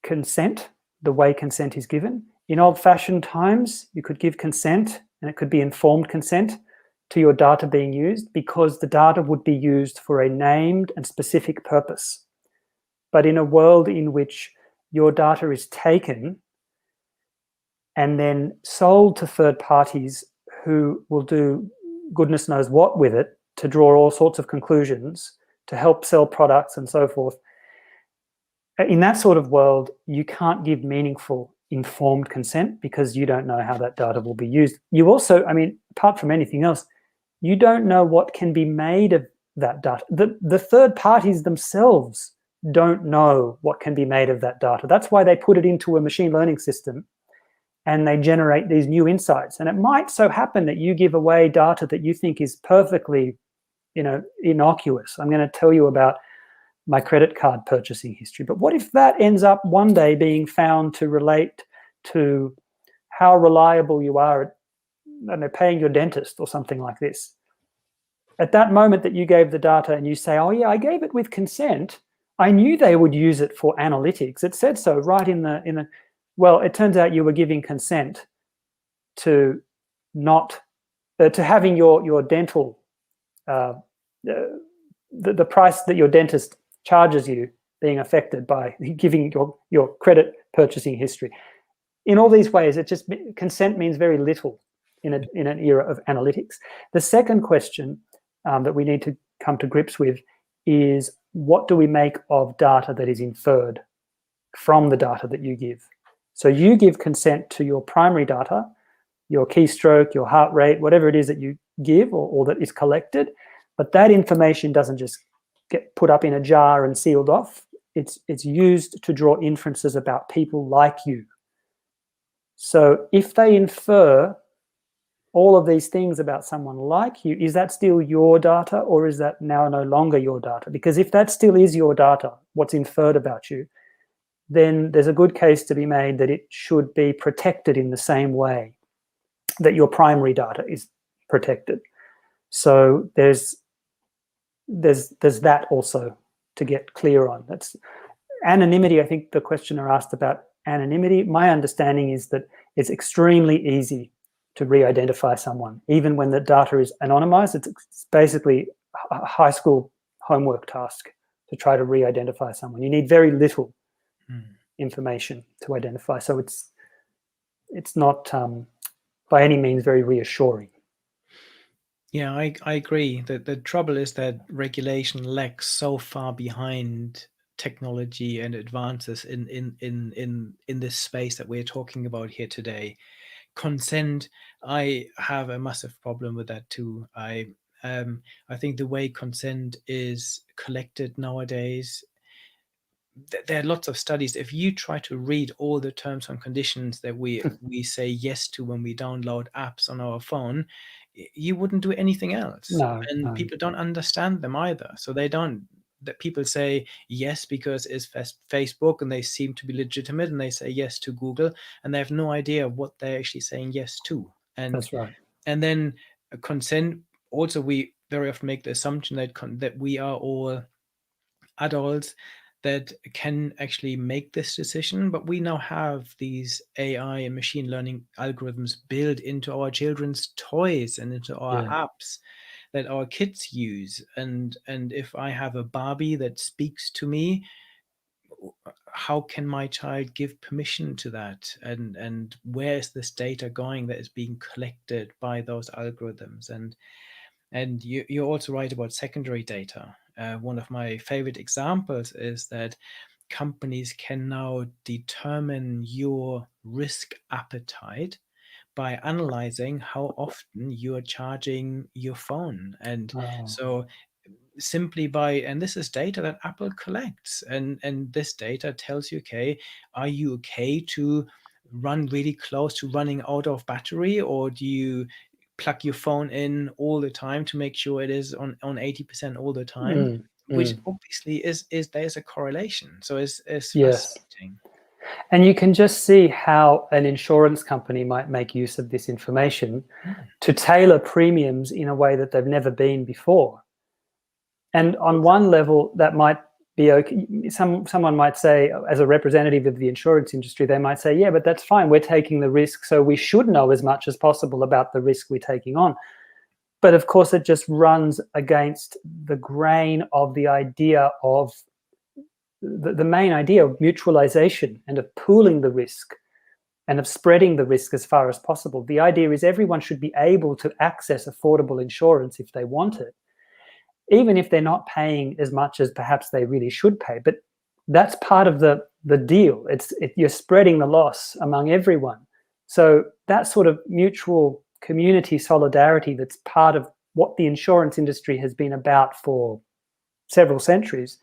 consent, the way consent is given. In old-fashioned times, you could give consent, and it could be informed consent to your data being used, because the data would be used for a named and specific purpose. But in a world in which your data is taken and then sold to third parties who will do goodness knows what with it to draw all sorts of conclusions, to help sell products and so forth, in that sort of world, you can't give meaningful informed consent because you don't know how that data will be used. You also, apart from anything else, you don't know what can be made of that data. The third parties themselves don't know what can be made of that data. That's why they put it into a machine learning system and they generate these new insights. And it might so happen that you give away data that you think is perfectly, innocuous. I'm going to tell you about my credit card purchasing history. But what if that ends up one day being found to relate to how reliable you are at paying your dentist or something like this? At that moment that you gave the data and you say, oh yeah, I gave it with consent, I knew they would use it for analytics. It said so right in the well, it turns out you were giving consent to to having your dental, the price that your dentist charges you being affected by giving your credit purchasing history. In all these ways, consent means very little in an era of analytics. The second question that we need to come to grips with is, what do we make of data that is inferred from the data that you give? So you give consent to your primary data, your keystroke, your heart rate, whatever it is that you give or that is collected, but that information doesn't just get put up in a jar and sealed off. It's used to draw inferences about people like you. So if they infer all of these things about someone like you, is that still your data, or is that now no longer your data? Because if that still is your data, what's inferred about you, then there's a good case to be made that it should be protected in the same way that your primary data is protected. So there's that also to get clear on. That's anonymity. I think the questioner asked about anonymity. My understanding is that it's extremely easy to re-identify someone, even when the data is anonymized. It's basically a high school homework task to try to re-identify someone. You need very little information to identify. So it's not by any means very reassuring. Yeah, I agree. The trouble is that regulation lags so far behind technology and advances in this space that we're talking about here today. Consent, I have a massive problem with that too. I think the way consent is collected nowadays, there are lots of studies. If you try to read all the terms and conditions that we say yes to when we download apps on our phone, you wouldn't do anything else. No, And no. people don't understand them either. So they don't. That people say yes because it's Facebook and they seem to be legitimate, and they say yes to Google, and they have no idea what they're actually saying yes to. That's right. And then consent. Also, we very often make the assumption that we are all adults that can actually make this decision, but we now have these AI and machine learning algorithms built into our children's toys and into our apps that our kids use. And if I have a Barbie that speaks to me, how can my child give permission to that? And where is this data going that is being collected by those algorithms? And you're also right about secondary data. One of my favorite examples is that companies can now determine your risk appetite by analyzing how often you are charging your phone. And so simply by, and this is data that Apple collects, and this data tells you, okay, are you okay to run really close to running out of battery, or do you plug your phone in all the time to make sure it is on 80% all the time, which obviously is there's a correlation. So it's Yes. fascinating. And you can just see how an insurance company might make use of this information to tailor premiums in a way that they've never been before. And on one level, that might be okay. Someone might say, as a representative of the insurance industry, they might say, yeah, but that's fine. We're taking the risk, so we should know as much as possible about the risk we're taking on. But of course, it just runs against the grain of the idea of the main idea of mutualization and of pooling the risk and of spreading the risk as far as possible. The idea is everyone should be able to access affordable insurance if they want it, even if they're not paying as much as perhaps they really should pay. But that's part of the deal. You're spreading the loss among everyone. So that sort of mutual community solidarity that's part of what the insurance industry has been about for several centuries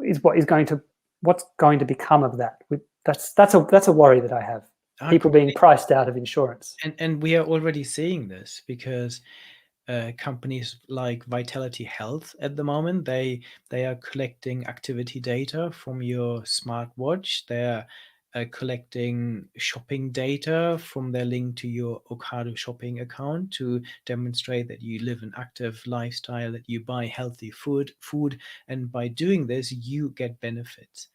is what's going to become of that. That's a worry that I have. People being priced out of insurance. And we are already seeing this because companies like Vitality Health at the moment, they are collecting activity data from your smartwatch. They're collecting shopping data from their link to your Ocado shopping account to demonstrate that you live an active lifestyle, that you buy healthy food, and by doing this, you get benefits.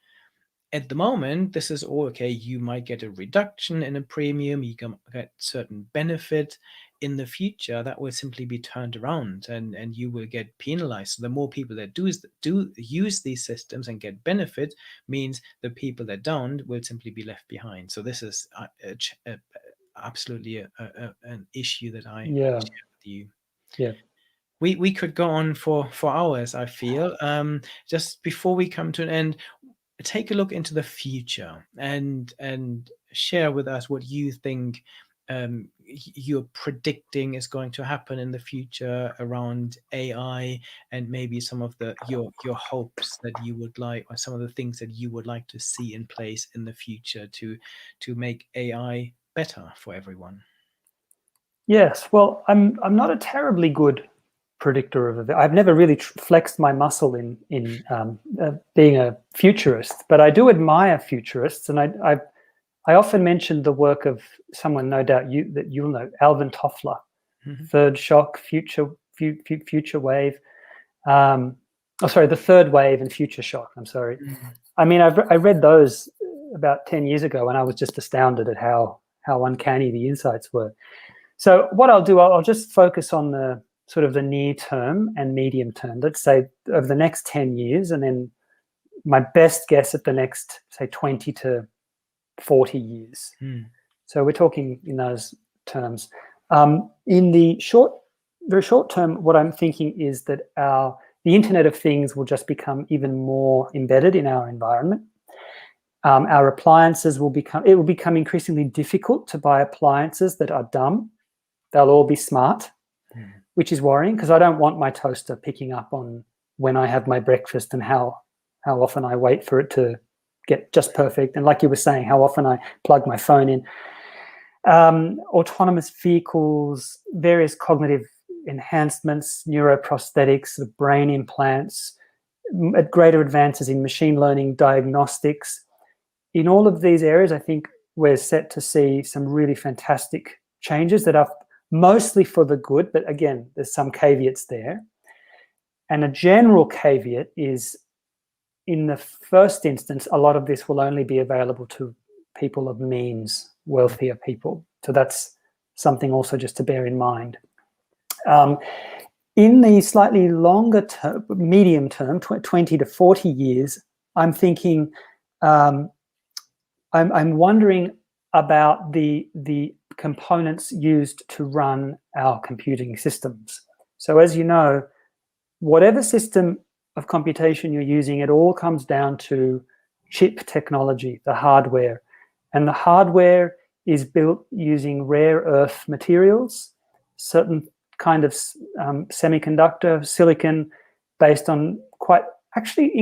At the moment, this is all okay. You might get a reduction in a premium, you can get certain benefit. In the future, that will simply be turned around, and you will get penalized. So the more people that do use these systems and get benefit means the people that don't will simply be left behind. So this is absolutely an issue that I share with you. Yeah. We could go on for hours, I feel. Just before we come to an end, take a look into the future and share with us what you think you're predicting is going to happen in the future around AI, and maybe some of your hopes that you would like, or some of the things that you would like to see in place in the future to make AI better for everyone. Yes, well, I'm not a terribly good predictor of it. I've never really flexed my muscle in being a futurist, but I do admire futurists, and I often mention the work of someone, no doubt you'll know, Alvin Toffler, Third Shock, Future Wave. The Third Wave and Future Shock. I'm sorry. I mean, I read those about 10 years ago, and I was just astounded at how uncanny the insights were. So what I'll do, I'll just focus on the sort of the near term and medium term. Let's say over the next 10 years, and then my best guess at the next, say, 20 to 40 years. So we're talking in those terms. In the very short term, what I'm thinking is that the Internet of Things will just become even more embedded in our environment. Our appliances will become increasingly difficult to buy appliances that are dumb. They'll all be smart, which is worrying, because I don't want my toaster picking up on when I have my breakfast and how often I wait for it to get just perfect. And like you were saying, how often I plug my phone in. Autonomous vehicles, various cognitive enhancements, neuroprosthetics, sort of brain implants, greater advances in machine learning, diagnostics. In all of these areas, I think we're set to see some really fantastic changes that are mostly for the good, but again, there's some caveats there. And a general caveat is, in the first instance, a lot of this will only be available to people of means, wealthier people. So that's something also just to bear in mind. In the slightly longer term, medium term, 20 to 40 years, I'm thinking, I'm wondering about the components used to run our computing systems. So as you know, whatever system of computation you're using, it all comes down to chip technology, the hardware. And the hardware is built using rare earth materials, certain kind of semiconductor, silicon, based on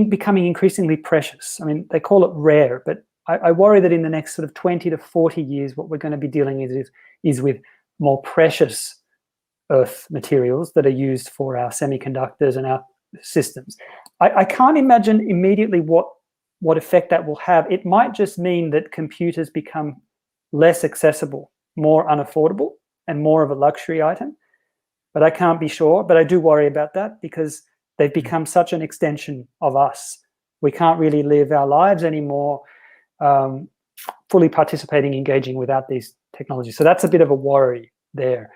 becoming increasingly precious. I mean, they call it rare, but I worry that in the next sort of 20 to 40 years, what we're going to be dealing is with more precious earth materials that are used for our semiconductors and our systems. I can't imagine immediately what effect that will have. It might just mean that computers become less accessible, more unaffordable, and more of a luxury item. But I can't be sure. But I do worry about that, because they've become such an extension of us. We can't really live our lives anymore fully participating, engaging without these technologies. So that's a bit of a worry there.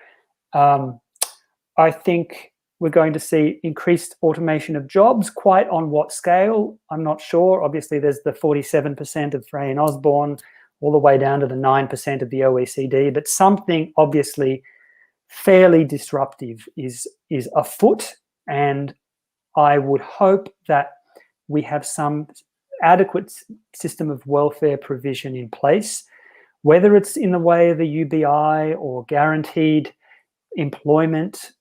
I think we're going to see increased automation of jobs. Quite on what scale, I'm not sure. Obviously, there's the 47% of Frey and Osborne, all the way down to the 9% of the OECD. But something obviously fairly disruptive is afoot, and I would hope that we have some adequate system of welfare provision in place, whether it's in the way of a UBI or guaranteed employment,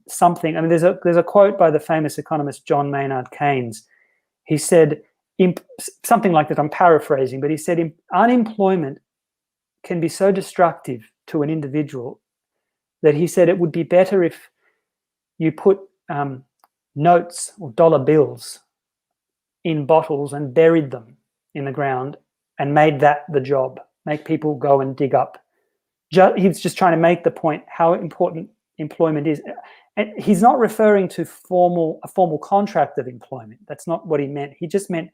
something. I mean, there's a quote by the famous economist John Maynard Keynes. He said something like that. I'm paraphrasing, but he said unemployment can be so destructive to an individual that he said it would be better if you put notes or dollar bills in bottles and buried them in the ground and made that the job, make people go and dig up. He's just trying to make the point how important employment is. And he's not referring to a formal contract of employment. That's not what he meant. He just meant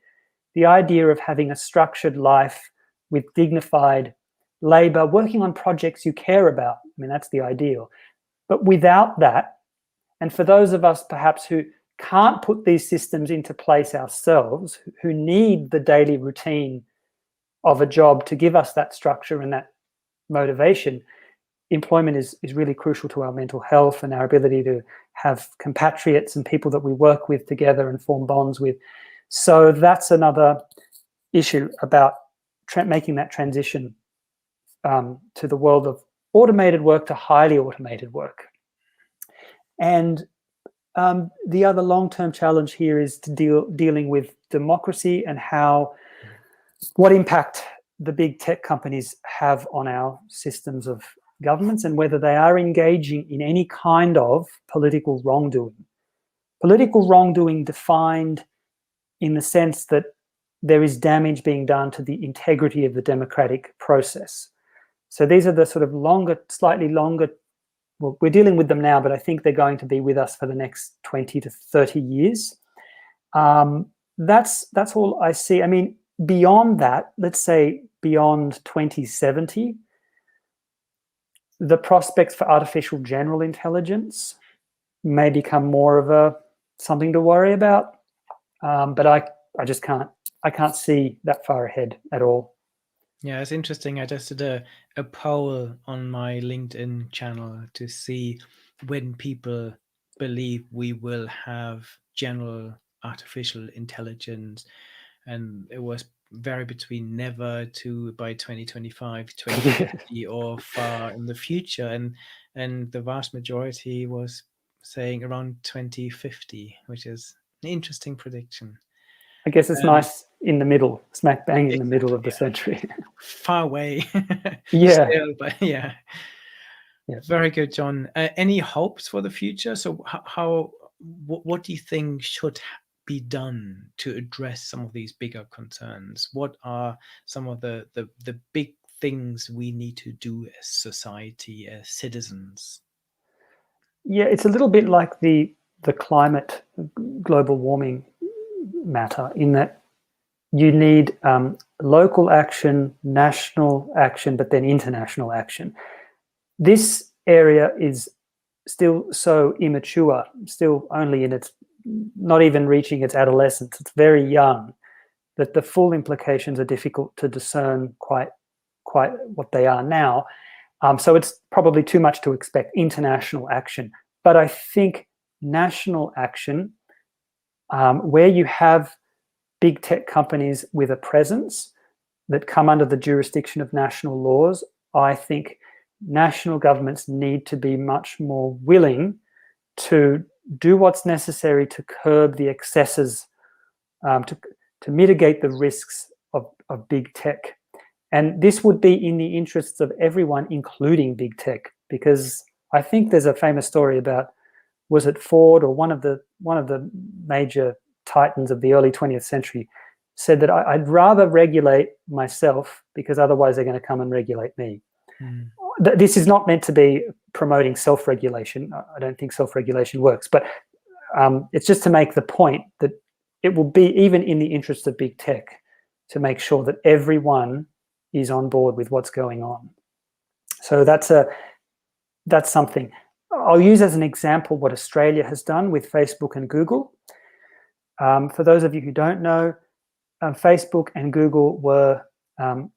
the idea of having a structured life with dignified labor, working on projects you care about. I mean, that's the ideal. But without that, and for those of us perhaps who can't put these systems into place ourselves, who need the daily routine of a job to give us that structure and that motivation, employment is really crucial to our mental health and our ability to have compatriots and people that we work with together and form bonds with. So that's another issue about making that transition to the world of automated work to highly automated work. And the other long-term challenge here is to dealing with democracy and what impact the big tech companies have on our systems of governments, and whether they are engaging in any kind of political wrongdoing. Political wrongdoing defined in the sense that there is damage being done to the integrity of the democratic process. So these are the sort of slightly longer, well, we're dealing with them now, but I think they're going to be with us for the next 20 to 30 years. That's all I see. I mean, beyond that, let's say beyond 2070, the prospects for artificial general intelligence may become more of something to worry about. But I just can't see that far ahead at all. Yeah, it's interesting. I just did a poll on my LinkedIn channel to see when people believe we will have general artificial intelligence, and it was vary between never to by 2025, 2050, or far in the future, and the vast majority was saying around 2050, which is an interesting prediction. I guess it's nice in the middle, smack bang in the middle of the yeah. century. Far away. Yeah. Still, but yeah. Very good, John. Any hopes for the future? So what do you think should be done to address some of these bigger concerns? What are some of the big things we need to do as society, as citizens? Yeah, it's a little bit like the climate, global warming matter, in that you need local action, national action, but then international action. This area is still so immature, still only in its, not even reaching its adolescence. It's very young, that the full implications are difficult to discern quite what they are now. So it's probably too much to expect international action. But I think national action, where you have big tech companies with a presence that come under the jurisdiction of national laws, I think national governments need to be much more willing to do what's necessary to curb the excesses, to mitigate the risks of big tech. And this would be in the interests of everyone, including big tech, because I think there's a famous story about, was it Ford or one of the major titans of the early 20th century said that I'd rather regulate myself because otherwise they're going to come and regulate me. Mm. This is not meant to be promoting self-regulation. I don't think self-regulation works, but it's just to make the point that it will be even in the interest of big tech to make sure that everyone is on board with what's going on. So that's something. I'll use as an example what Australia has done with Facebook and Google. For those of you who don't know, Facebook and Google were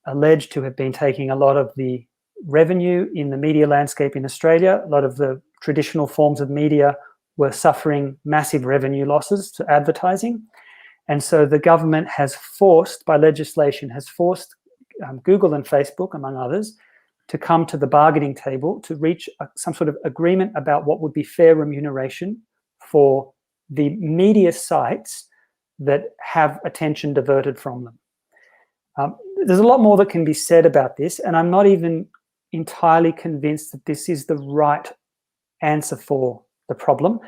alleged to have been taking a lot of the revenue in the media landscape in Australia. A lot of the traditional forms of media were suffering massive revenue losses to advertising. And so the government has forced, by legislation, Google and Facebook, among others, to come to the bargaining table to reach some sort of agreement about what would be fair remuneration for the media sites that have attention diverted from them. There's a lot more that can be said about this, and I'm not even entirely convinced that this is the right answer for the problem.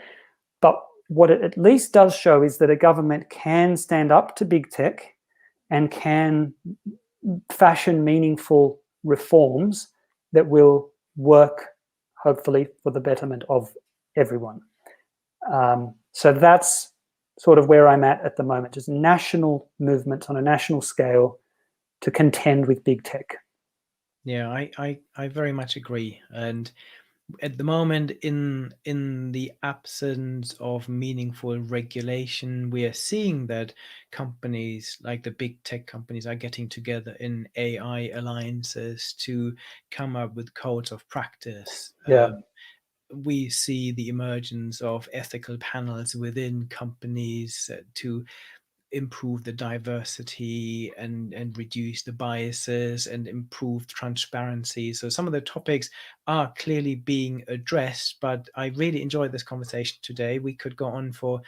But what it at least does show is that a government can stand up to big tech and can fashion meaningful reforms that will work, hopefully, for the betterment of everyone. So that's sort of where I'm at the moment, just national movements on a national scale to contend with big tech. Yeah, I very much agree. And at the moment, in the absence of meaningful regulation, we are seeing that companies like the big tech companies are getting together in AI alliances to come up with codes of practice. Yeah. We see the emergence of ethical panels within companies to improve the diversity and reduce the biases and improve transparency. So some of the topics are clearly being addressed, but I really enjoyed this conversation today. We could go on for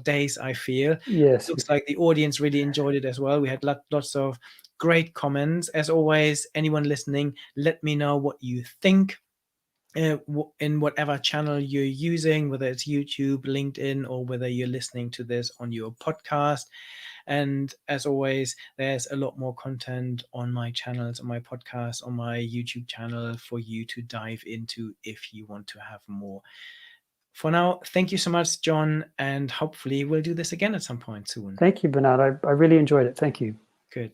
days, I feel. Yes. Looks like the audience really enjoyed it as well. We had lots of great comments. As always, anyone listening, let me know what you think in whatever channel you're using, whether it's YouTube, LinkedIn, or whether you're listening to this on your podcast. And as always, there's a lot more content on my channels, on my podcast, on my YouTube channel for you to dive into if you want to have more. For now, thank you so much, John, and hopefully we'll do this again at some point soon. Thank you, Bernard. I really enjoyed it. Thank you. Good.